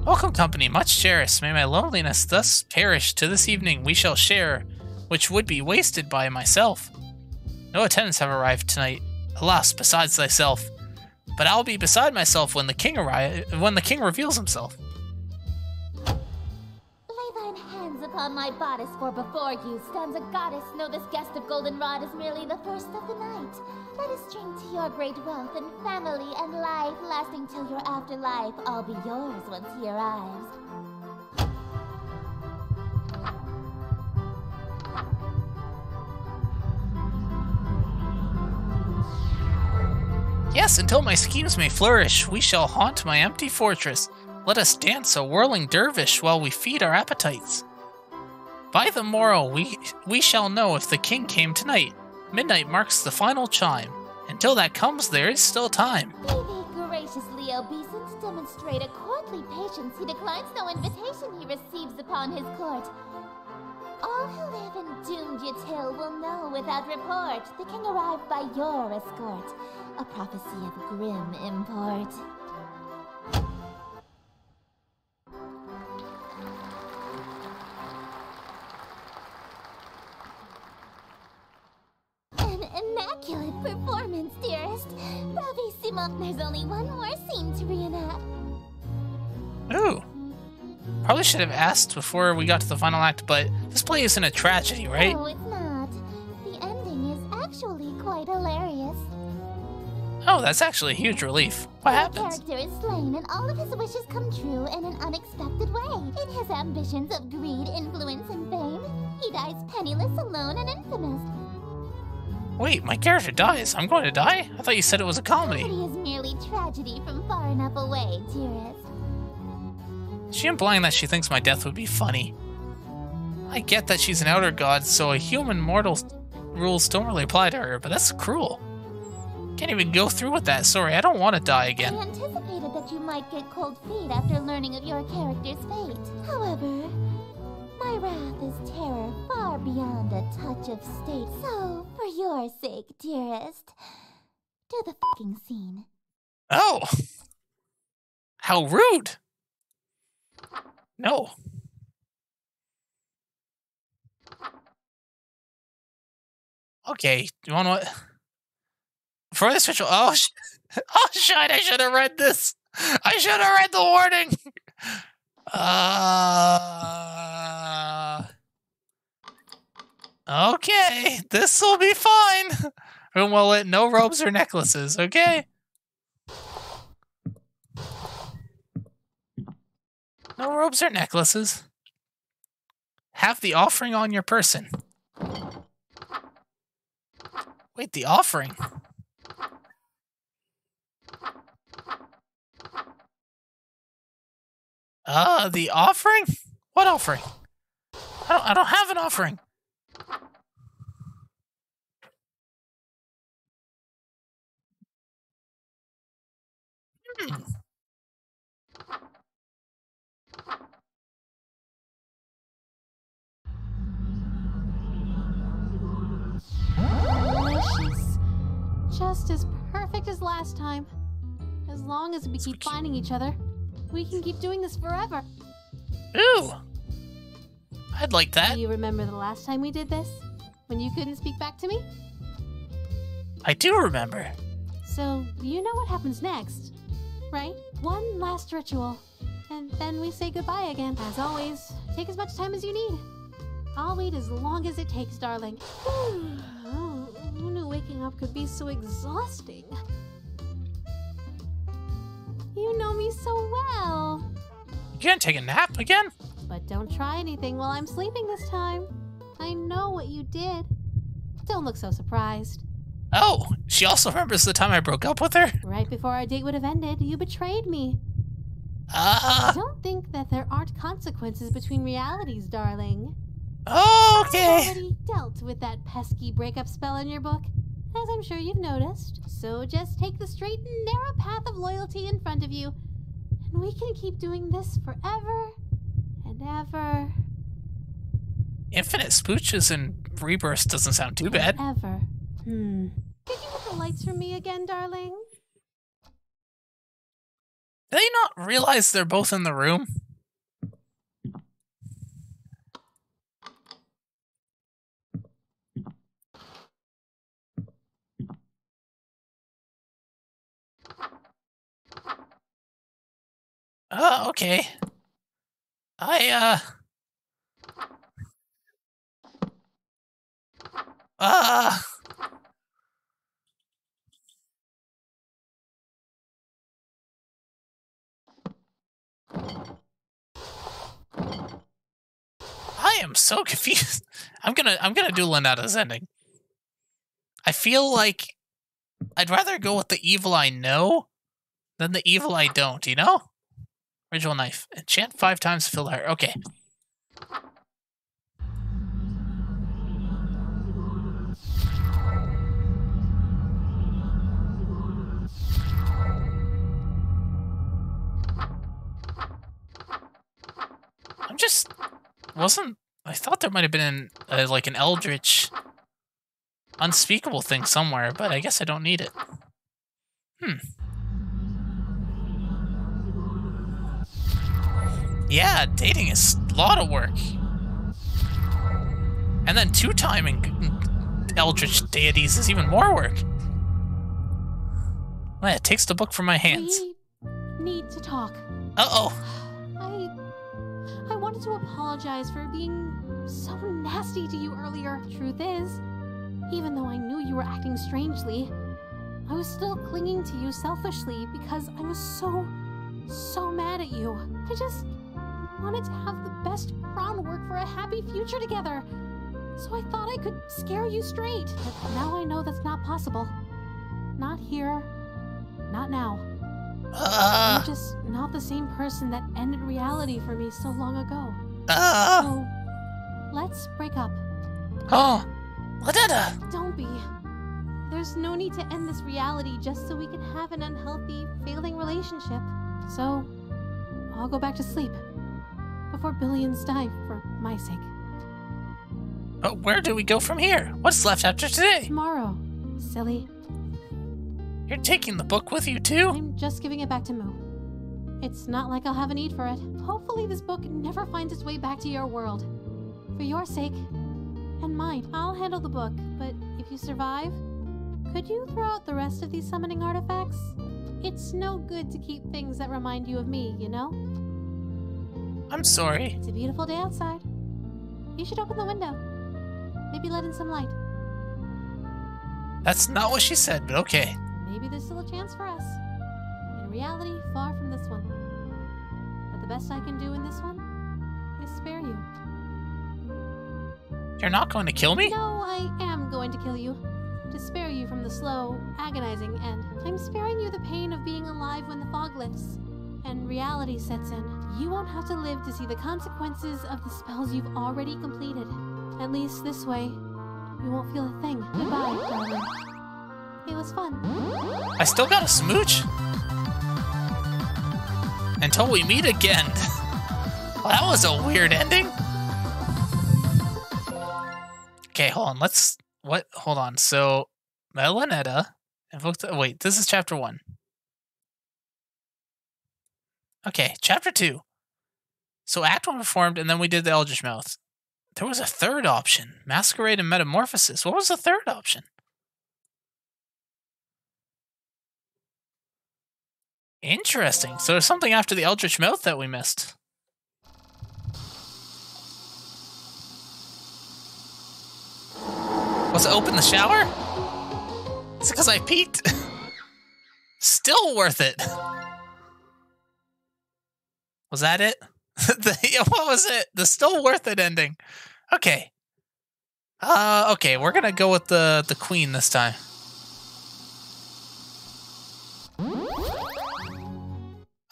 Welcome, company, much cherished. May my loneliness thus perish. To this evening we shall share, which would be wasted by myself. No attendants have arrived tonight, alas, besides thyself. But I'll be beside myself when the king reveals himself. Lay thine hands upon my bodice, for before you stands a goddess. Know this guest of goldenrod is merely the first of the night. Let us drink to your great wealth and family and life, lasting till your afterlife. All be yours once he arrives. Yes, until my schemes may flourish, we shall haunt my empty fortress. Let us dance a whirling dervish while we feed our appetites. By the morrow we shall know if the king came tonight. Midnight marks the final chime. Until that comes, there is still time. Be thee graciously obeisant, demonstrate a courtly patience. He declines no invitation he receives upon his court. All who live in doomed Yatil will know without report the king arrived by your escort. A prophecy of grim import. An immaculate performance, dearest. Bravissimo. There's only one more scene to reenact. Ooh. Probably should have asked before we got to the final act, but this play isn't a tragedy, right? No, it's not. The ending is actually quite hilarious. Oh, that's actually a huge relief. What Our happens? character is slain and all of his wishes come true in an unexpected way. In his ambitions of greed, influence, and fame, he dies penniless, alone, and infamous. Wait, my character dies. I'm going to die? I thought you said it was a comedy. Comedy is merely tragedy from far enough away, dearest. Is she implying that she thinks my death would be funny? I get that she's an outer god, so a human mortal's rules don't really apply to her, but that's cruel. Can't even go through with that. Sorry, I don't want to die again. I anticipated that you might get cold feet after learning of your character's fate. However, my wrath is terror far beyond a touch of state. So, for your sake, dearest, do the fucking scene. Oh! How rude! No. Okay, you want what? For this ritual, oh shit! I should have read this. I should have read the warning. Okay, this will be fine. Room will lit, no robes or necklaces. Okay. No robes or necklaces. Have the offering on your person. Wait, the offering? The offering? What offering? I don't have an offering. Delicious. Just as perfect as last time. As long as we keep finding each other, we can keep doing this forever. Ooh. I'd like that. Do you remember the last time we did this? When you couldn't speak back to me? I do remember. So, you know what happens next, right? One last ritual, and then we say goodbye again. As always, take as much time as you need. I'll wait as long as it takes, darling. Oh, who knew waking up could be so exhausting? You know me so well. You gonna take a nap again? But don't try anything while I'm sleeping this time. I know what you did. Don't look so surprised. Oh, she also remembers the time I broke up with her? Right before our date would have ended, you betrayed me. I don't think that there aren't consequences between realities, darling. Okay. I've already dealt with that pesky breakup spell in your book, as I'm sure you've noticed. So just take the straight and narrow path of loyalty in front of you, and we can keep doing this forever and ever. Infinite spooches and rebirths doesn't sound too bad. Ever. Could you get the lights from me again, darling? Do they not realize they're both in the room? Oh, okay. I am so confused. I'm gonna do Lenetta's ending. I feel like I'd rather go with the evil I know than the evil I don't, you know? Ritual knife. Enchant 5 times to fill the heart. Okay. I thought there might have been like an Eldritch unspeakable thing somewhere, but I guess I don't need it. Yeah, dating is a lot of work. And then two-timing Eldritch deities is even more work. Well, it takes the book from my hands. We need to talk. Uh-oh. I wanted to apologize for being so nasty to you earlier. Truth is, even though I knew you were acting strangely, I was still clinging to you selfishly because I was so mad at you. I just wanted to have the best groundwork for a happy future together. So I thought I could scare you straight. But now I know that's not possible. Not here. Not now. I'm just not the same person that ended reality for me so long ago. So, let's break up. Oh, Ladetta! Don't be. There's no need to end this reality just so we can have an unhealthy, failing relationship. So, I'll go back to sleep. Before billions die for my sake. But where do we go from here? What's left after today? Tomorrow, silly. You're taking the book with you too? I'm just giving it back to Moo. It's not like I'll have a need for it. Hopefully this book never finds its way back to your world. For your sake, and mine. I'll handle the book, but if you survive, could you throw out the rest of these summoning artifacts? It's no good to keep things that remind you of me, you know? I'm sorry. It's a beautiful day outside. You should open the window. Maybe let in some light. That's not what she said, but okay. Maybe there's still a chance for us. In reality, far from this one. But the best I can do in this one is spare you. You're not going to kill me? No, I am going to kill you. To spare you from the slow, agonizing end. I'm sparing you the pain of being alive when the fog lifts and reality sets in. You won't have to live to see the consequences of the spells you've already completed. At least this way, you won't feel a thing. Goodbye, darling. It was fun. I still got a smooch? Until we meet again. Well, that was a weird ending. Okay, hold on. Hold on. So, Melanetta invoked. Wait, this is chapter 1. Okay, chapter 2. So, Act 1 performed, and then we did the Eldritch Mouth. There was a third option. Masquerade and Metamorphosis. What was the third option? Interesting. So there's something after the Eldritch Mouth that we missed. Was it open the shower? Is it because I peeked? Still worth it. Was that it? What was it? The still worth it ending. Okay. Okay, we're gonna go with the queen this time.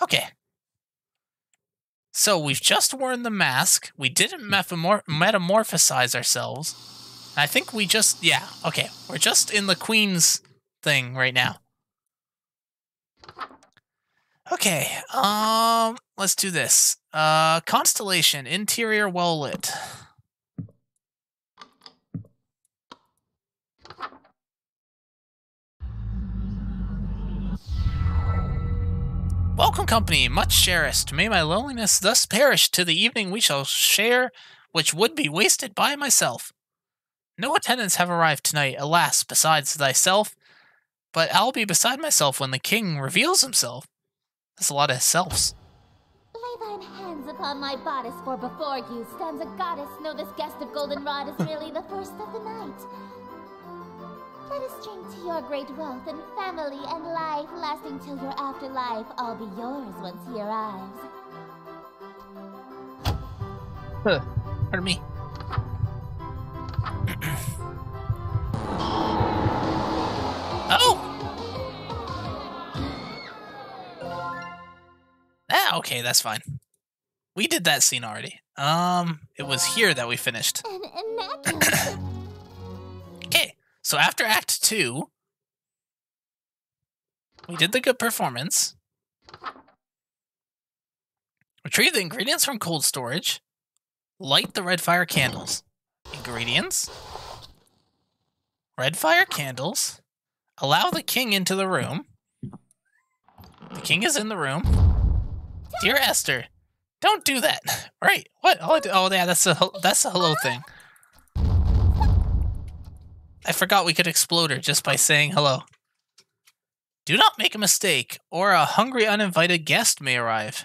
Okay. So we've just worn the mask. We didn't metamorphosize ourselves. I think we just, yeah, okay. We're just in the queen's thing right now. Okay, let's do this. Constellation, interior well lit. Welcome company, much cherished. May my loneliness thus perish to the evening we shall share, which would be wasted by myself. No attendants have arrived tonight, alas, besides thyself. But I'll be beside myself when the king reveals himself. That's a lot of selves. Lay thine hands upon my bodice, for before you stands a goddess. Know this guest of goldenrod is merely the first of the night. Let us drink to your great wealth and family and life, lasting till your afterlife. All be yours once he arrives. Pardon me. Oh! Ah, okay, that's fine. We did that scene already. It was here that we finished. An immaculate. Okay, so after Act 2, we did the good performance. Retrieve the ingredients from cold storage. Light the red fire candles. Ingredients. Red fire candles. Allow the king into the room. The king is in the room. Dear Esther, don't do that. Right? What? Oh yeah, that's a hello thing. I forgot we could explode her just by saying hello. Do not make a mistake, or a hungry uninvited guest may arrive.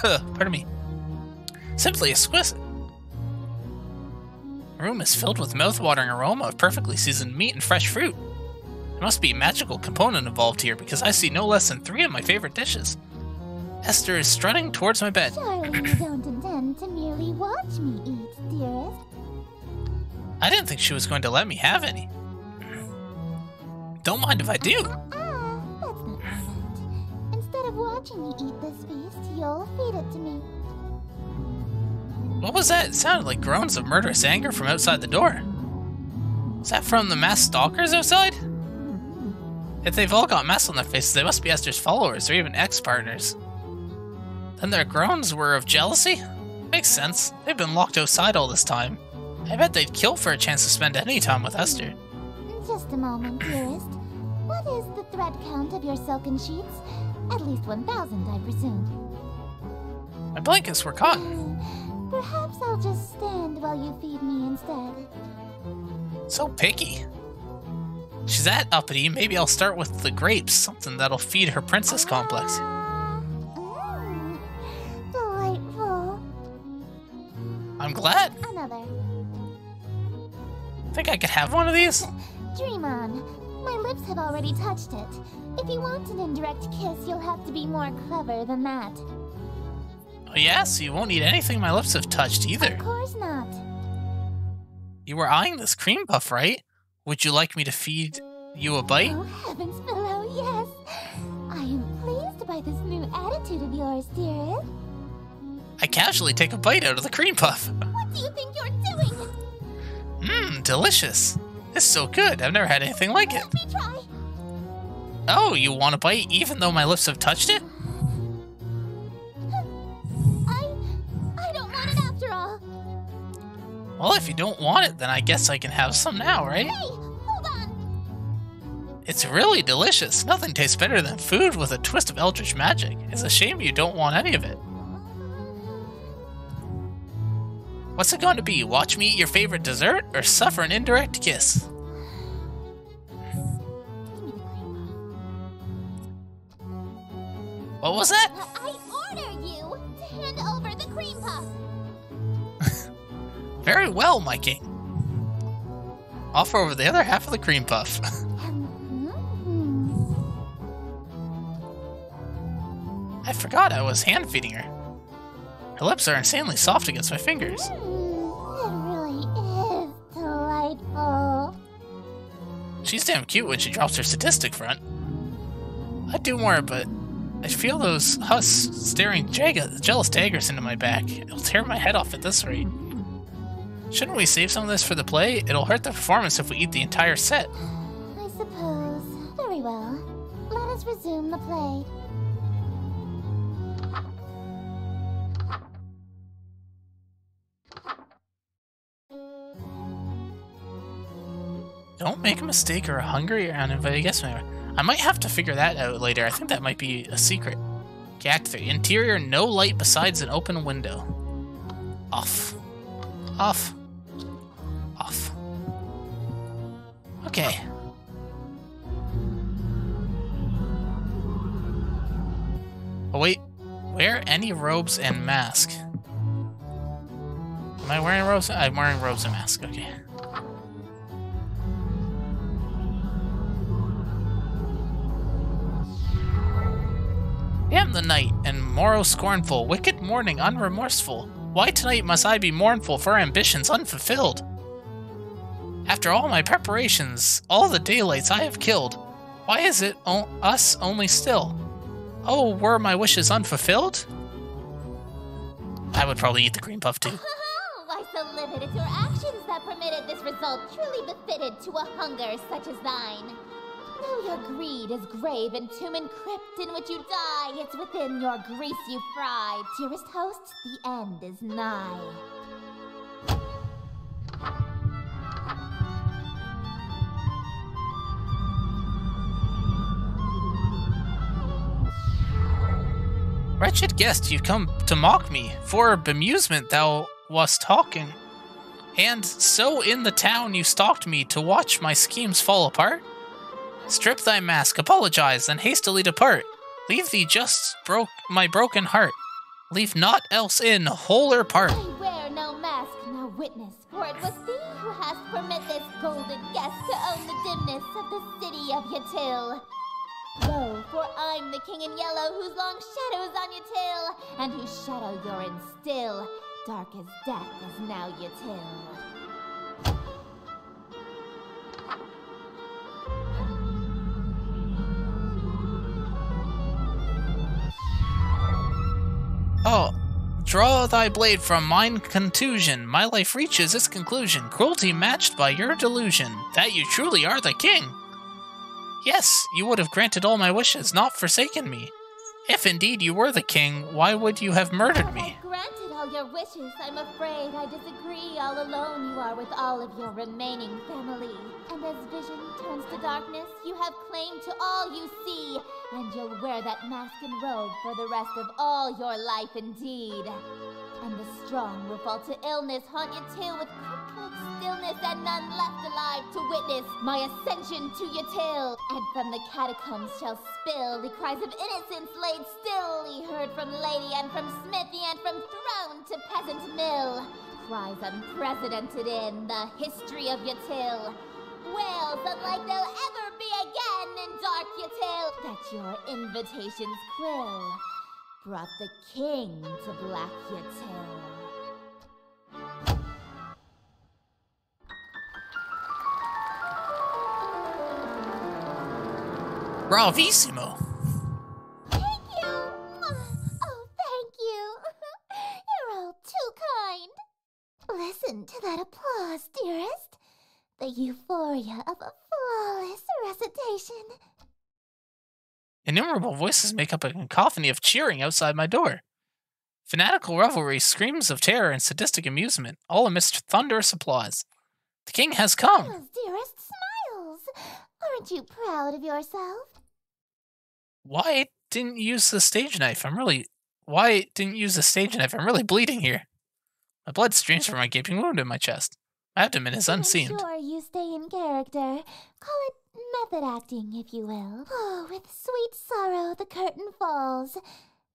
Pardon me. Simply exquisite. The room is filled with mouth-watering aroma of perfectly seasoned meat and fresh fruit. There must be a magical component involved here because I see no less than 3 of my favorite dishes. Esther is strutting towards my bed. Surely you don't intend to merely watch me eat, dearest. I didn't think she was going to let me have any. Don't mind if I do. That's not what I meant. Instead of watching me eat this feast, you'll feed it to me. What was that? It sounded like groans of murderous anger from outside the door. Is that from the masked stalkers outside? If they've all got masks on their faces, they must be Esther's followers or even ex-partners. Then their groans were of jealousy? Makes sense. They've been locked outside all this time. I bet they'd kill for a chance to spend any time with Esther. Just a moment, dearest. What is the thread count of your silken sheets? At least 1,000, I presume. My blankets were cotton. Perhaps I'll just stand while you feed me instead. So picky. She's that uppity, maybe I'll start with the grapes, something that'll feed her princess complex. Delightful. I'm glad. Another. Think I could have one of these? Dream on. My lips have already touched it. If you want an indirect kiss, you'll have to be more clever than that. Oh yeah, so you won't eat anything my lips have touched either. Of course not. You were eyeing this cream puff, right? Would you like me to feed you a bite? Oh, heavens below, yes. I am pleased by this new attitude of yours, dearest. I casually take a bite out of the cream puff. What do you think you're doing? Mmm, delicious. It's so good. I've never had anything like it. Let me try. Oh, you want a bite even though my lips have touched it? I don't want it after all. Well, if you don't want it, then I guess I can have some now, right? Hey, hold on. It's really delicious. Nothing tastes better than food with a twist of Eldritch magic. It's a shame you don't want any of it. What's it going to be? Watch me eat your favorite dessert or suffer an indirect kiss? What was that? I order you to hand over the cream puff. Very well, my king. Offer over the other half of the cream puff. I forgot I was hand feeding her. Her lips are insanely soft against my fingers. It really is delightful. She's damn cute when she drops her sadistic front. I'd do more, but I feel those husks staring jealous daggers into my back. It'll tear my head off at this rate. Shouldn't we save some of this for the play? It'll hurt the performance if we eat the entire set. I suppose. Very well. Let us resume the play. Don't make a mistake or a hungry or uninvited guest member. I might have to figure that out later. I think that might be a secret. Okay, Act 3. Interior, no light besides an open window. Off. Off. Off. Okay. Oh wait, wear any robes and mask. Am I wearing robes? I'm wearing robes and mask, okay. Damn the night, and morrow scornful, wicked morning unremorseful. Why tonight must I be mournful for ambitions unfulfilled? After all my preparations, all the daylights I have killed, why is it us only still? Oh, were my wishes unfulfilled? I would probably eat the cream puff too. Why so limited your actions that permitted this result truly befitted to a hunger such as thine? Though your greed is grave and tomb and crypt in which you die, it's within your grease you fry. Dearest host, the end is nigh. Wretched guest, you come to mock me. For bemusement thou wast talking. And so in the town you stalked me to watch my schemes fall apart? Strip thy mask, apologize, and hastily depart. Leave thee just my broken heart. Leave naught else in, whole or part. I wear no mask, no witness, for it was thee who hast permit this golden guest to own the dimness of the city of Yatil. Lo, for I'm the king in yellow, whose long shadow's on your tail, and whose shadow you're in still. Dark as death is now Yatil. Oh, draw thy blade from mine contusion. My life reaches its conclusion. Cruelty matched by your delusion, that you truly are the king. Yes, you would have granted all my wishes, not forsaken me. If indeed you were the king, why would you have murdered me? I granted all your wishes, I'm afraid I disagree. All alone you are with all of your remaining family. And as vision turns to darkness, you have claim to all you see. And you'll wear that mask and robe for the rest of all your life indeed. And the strong will fall to illness, haunt you too with crippled stillness, and none left alive to witness my ascension to Yatil. And from the catacombs shall spill the cries of innocence laid still, heard from lady and from smithy and from throne to peasant mill. Cries unprecedented in the history of Yatil. Wails unlike they'll ever be again in dark Yatil. That your invitations quill brought the king to Black Yatil. Bravissimo! Thank you! Oh, thank you! You're all too kind! Listen to that applause, dearest. The euphoria of a flawless recitation. Innumerable voices make up a cacophony of cheering outside my door. Fanatical revelry, screams of terror, and sadistic amusement, all amidst thunderous applause. The king has come! Smiles, dearest, smiles! Aren't you proud of yourself? Why didn't you use the stage knife? Why didn't you use the stage knife? I'm really bleeding here. My blood streams from my gaping wound in my chest. My abdomen is unseamed. I'm sure you stay in character. Call it method acting, if you will. Oh, with sweet sorrow the curtain falls,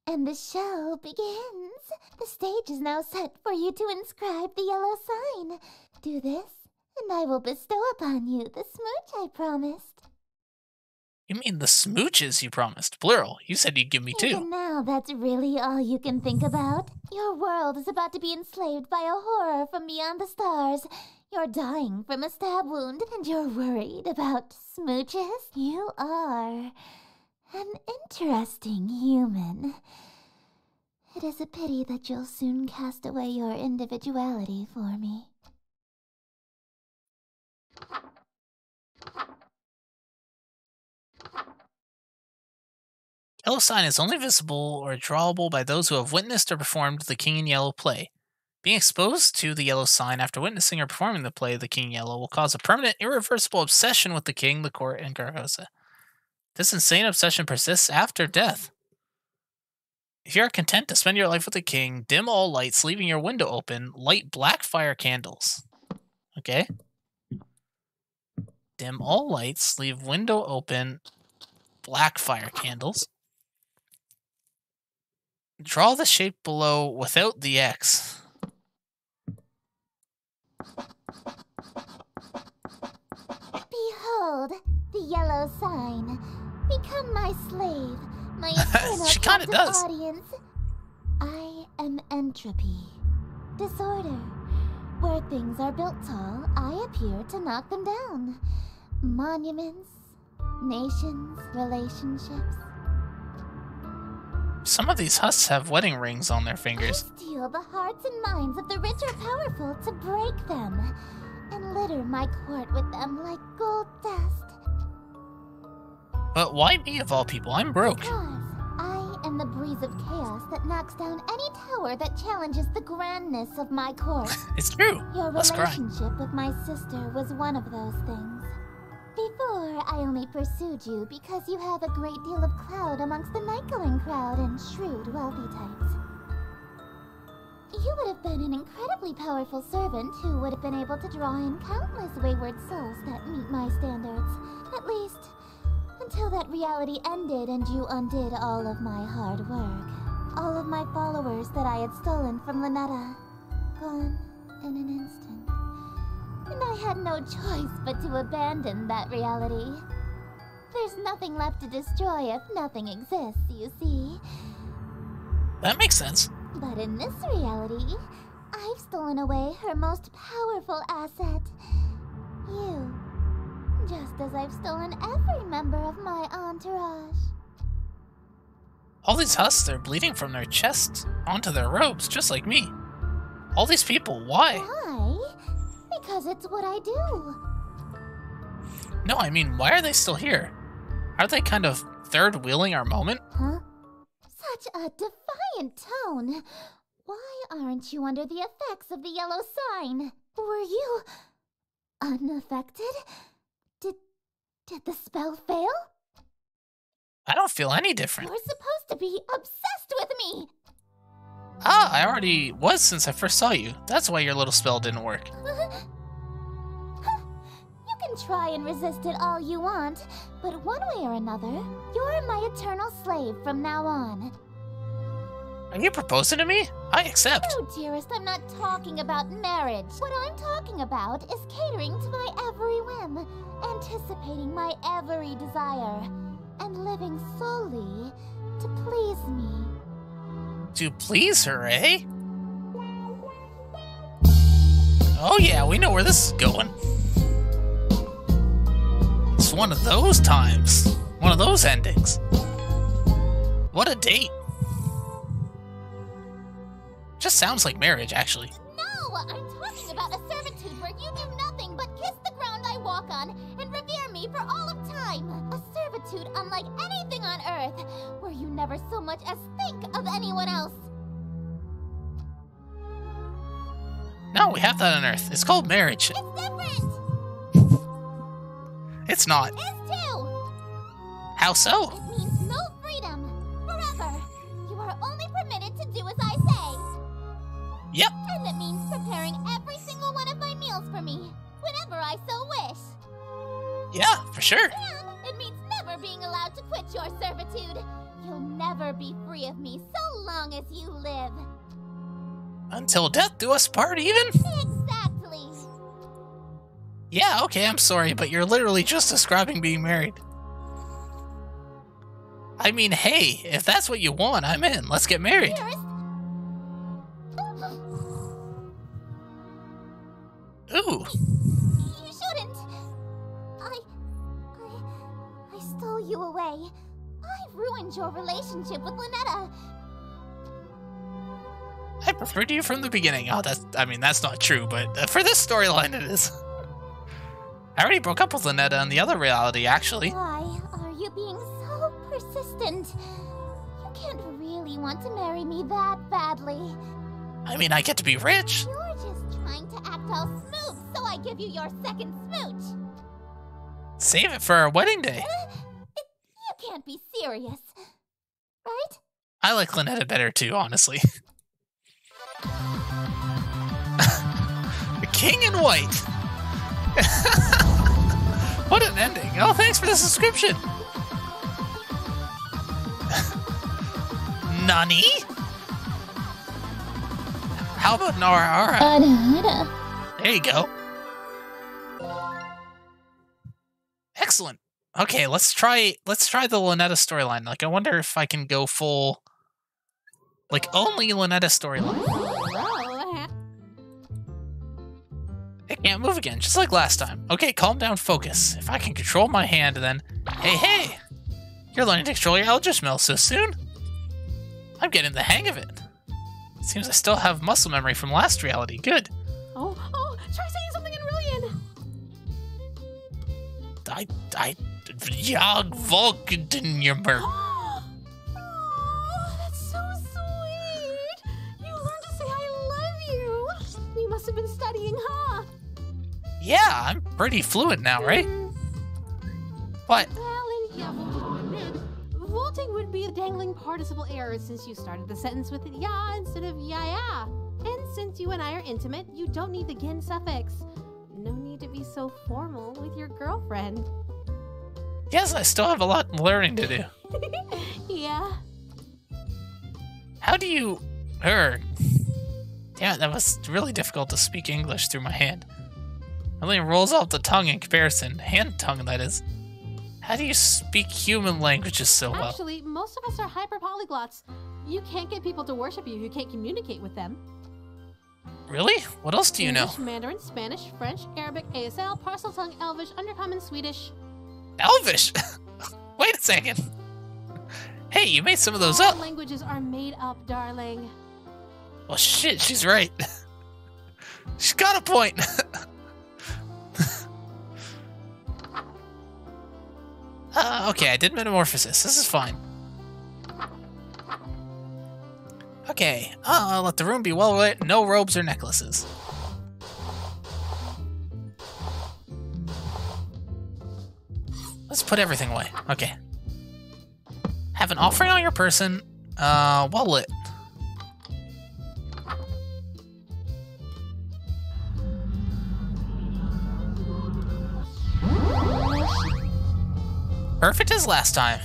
and the show begins. The stage is now set for you to inscribe the yellow sign. Do this, and I will bestow upon you the smooch I promised. You mean the smooches you promised? Plural. You said you'd give me two. Even now, that's really all you can think about. Your world is about to be enslaved by a horror from beyond the stars. You're dying from a stab wound, and you're worried about smooches? You are an interesting human. It is a pity that you'll soon cast away your individuality for me. Yellow sign is only visible or drawable by those who have witnessed or performed the King in Yellow play. Being exposed to the yellow sign after witnessing or performing the play The King in Yellow will cause a permanent, irreversible obsession with the king, the court, and Gargosa. This insane obsession persists after death. If you are content to spend your life with the king, dim all lights, leaving your window open, light black fire candles. Okay? Dim all lights, leave window open, black fire candles. Draw the shape below without the X. Behold, the yellow sign. Become my slave, my eternal She kinda captive does. audience. I am entropy, disorder. Where things are built tall, I appear to knock them down. Monuments, nations, relationships. Some of these husks have wedding rings on their I fingers. steal the hearts and minds of the rich or powerful to break them, and litter my court with them like gold dust. But why me of all people? I'm broke. Because I am the breeze of chaos that knocks down any tower that challenges the grandness of my court. It's true. Your Let's cry. relationship with my sister was one of those things. Before, I only pursued you because you have a great deal of clout amongst the night-going crowd and shrewd, wealthy types. You would have been an incredibly powerful servant who would have been able to draw in countless wayward souls that meet my standards. At least, until that reality ended and you undid all of my hard work. All of my followers that I had stolen from Lynetta. Gone in an instant. And I had no choice but to abandon that reality. There's nothing left to destroy if nothing exists, you see. That makes sense. But in this reality, I've stolen away her most powerful asset. You. Just as I've stolen every member of my entourage. All these husks, they're bleeding from their chests onto their robes, just like me. All these people, why? Why? Because it's what I do. No, I mean, why are they still here? Are they kind of third-wheeling our moment? Huh? Such a defiant tone. Why aren't you under the effects of the yellow sign? Were you unaffected? Did the spell fail? I don't feel any different. You're supposed to be obsessed with me. Ah, I already was since I first saw you. That's why your little spell didn't work. You can try and resist it all you want, but one way or another, you're my eternal slave from now on. Are you proposing to me? I accept. No, dearest, I'm not talking about marriage. What I'm talking about is catering to my every whim, anticipating my every desire, and living solely to please me. To please her, eh? Oh yeah, we know where this is going. It's one of those times. One of those endings. What a date. Just sounds like marriage, actually. No, I'm talking about a servitude where you do nothing but kiss the ground I walk on and revere me for all of time. A servitude unlike anything on Earth, where you never so much as think of anyone else. No, we have that on Earth. It's called marriage. It's different. It's not. It is too. How so? It means no freedom. Forever. You are only permitted to do as I say. Yep. And it means preparing every single one of my meals for me, whenever I so wish. Yeah, for sure. And it means never being allowed to quit your servitude. You'll never be free of me so long as you live. Until death do us part, even? Exactly. Yeah, okay, I'm sorry, but you're literally just describing being married. I mean, hey, if that's what you want, I'm in. Let's get married. Dearest. Ooh. You shouldn't. I stole you away. I ruined your relationship with Lynetta. I preferred you from the beginning. Oh, that's not true, but for this storyline it is. I already broke up with Lynetta in the other reality, actually. Why are you being so persistent? You can't really want to marry me that badly. I mean, I get to be rich. You're just trying to act all smooth, so I give you your second smooch. Save it for our wedding day. You can't be serious, right? I like Lynetta better too, honestly. The King in White. What an ending. Oh, thanks for the subscription. Nani? How about Nara? There you go. Excellent. Okay, let's try the Lynetta storyline. Like, I wonder if I can go full, like, only Lynetta storyline. It can't move again, just like last time. Okay, calm down, focus. If I can control my hand, then... Hey! You're learning to control your Eldritch spell so soon? I'm getting the hang of it. Seems I still have muscle memory from last reality. Good. Oh, try saying something in Rillian. Jag Volkenjummer. Oh, that's so sweet! You learned to say I love you! You must have been studying, huh? Yeah, I'm pretty fluent now, right? What? Well, yeah, vaulting would be a dangling participle error since you started the sentence with ya instead of ya. And since you and I are intimate, you don't need the gin suffix. No need to be so formal with your girlfriend. Yes, I still have a lot of learning to do. Yeah. How do you... Damn it, that was really difficult to speak English through my hand. It only rolls off the tongue in comparison. Hand tongue, that is. How do you speak human languages so well? Actually, most of us are hyper-polyglots. You can't get people to worship you who can't communicate with them. Really? What else do you know? English, Mandarin, Spanish, French, Arabic, ASL, Parseltongue, Elvish, Undercommon, Swedish. Elvish? Wait a second. Hey, you made some of those All up. languages are made up, darling. Well, shit, she's right. She's got a point. Okay, I did metamorphosis. This is fine. Okay, let the room be well lit. No robes or necklaces. Let's put everything away. Okay. Have an offering on your person. Well lit. Perfect as last time.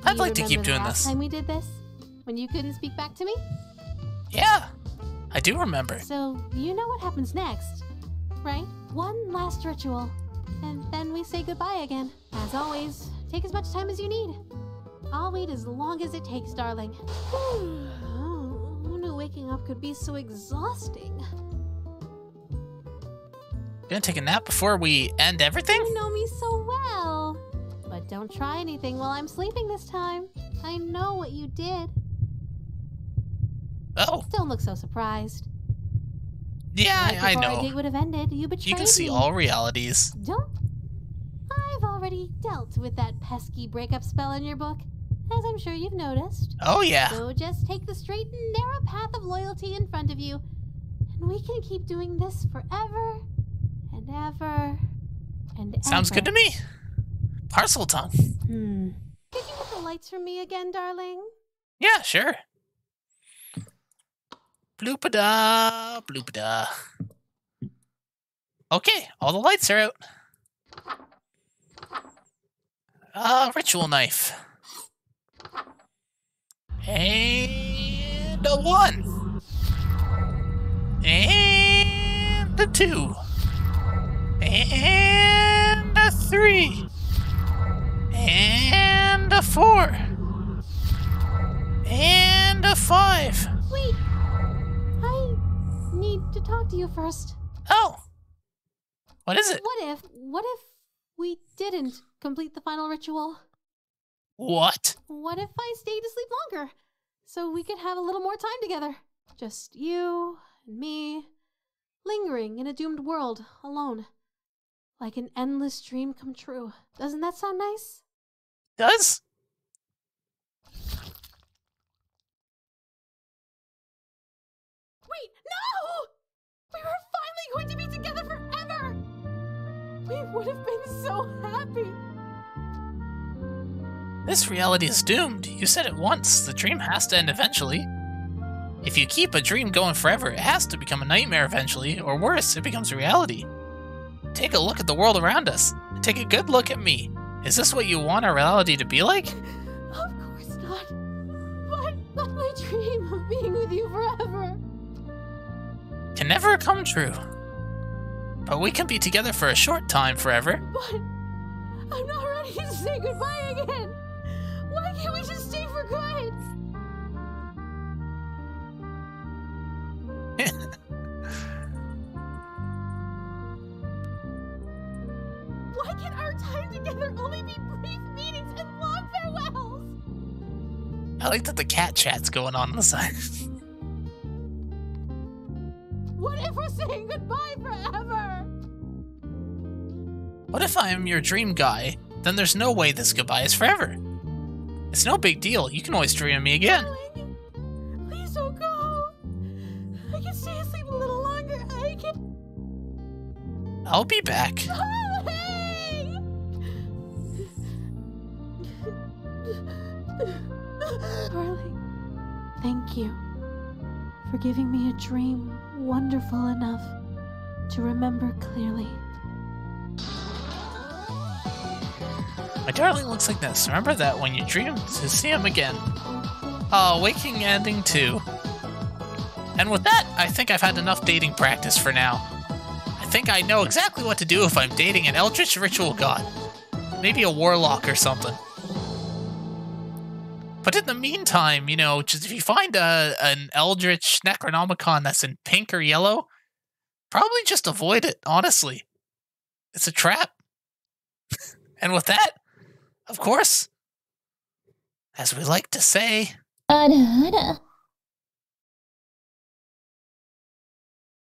I'd like to keep doing this. Last time we did this, when you couldn't speak back to me. Yeah, I do remember. So you know what happens next, right? One last ritual, and then we say goodbye again. As always, take as much time as you need. I'll wait as long as it takes, darling. Who knew waking up could be so exhausting? Gonna take a nap before we end everything? You know me so well. But don't try anything while I'm sleeping this time. I know what you did. Oh. Don't look so surprised. Yeah, Right I before know. our date would have ended, you betrayed me. You can see all realities. Don't. I've already dealt with that pesky breakup spell in your book, as I'm sure you've noticed. Oh, yeah. So just take the straight and narrow path of loyalty in front of you, and we can keep doing this forever and ever and ever. Sounds good to me. Parcel tongue. Could you hit the lights for me again, darling? Yeah, sure. Bloopada, bloopada. Okay, all the lights are out. Ritual knife. And a 1. And a 2. And a 3. And a 4. And a 5. Wait! I need to talk to you first. Oh. What is it? What if we didn't complete the final ritual? What? What if I stayed to sleep longer? So we could have a little more time together. Just you and me, lingering in a doomed world, alone. Like an endless dream come true. Doesn't that sound nice? Does? Wait, no! We were finally going to be together forever! We would have been so happy! This reality is doomed. You said it once. The dream has to end eventually. If you keep a dream going forever, it has to become a nightmare eventually, or worse, it becomes a reality. Take a look at the world around us. Take a good look at me. Is this what you want our reality to be like? Of course not. But my dream of being with you forever. Can never come true. But we can be together for a short time forever. But I'm not ready to say goodbye again. Why can't we just stay for good? Why can our time together only be brief meetings and long farewells? I like that the cat chat's going on the side. What if we're saying goodbye forever? What if I am your dream guy, then there's no way this goodbye is forever. It's no big deal. You can always dream of me again. Please don't go. I can stay asleep a little longer. I can... I'll be back. Hey! Darling, thank you for giving me a dream wonderful enough to remember clearly. My darling looks like this. Remember that when you dream to see him again. Waking ending 2. And with that, I think I've had enough dating practice for now. I think I know exactly what to do if I'm dating an Eldritch ritual god. Maybe a warlock or something. But in the meantime, you know, just if you find an Eldritch Necronomicon that's in pink or yellow, probably just avoid it, honestly. It's a trap. And with that, of course, as we like to say... Ada, Ada.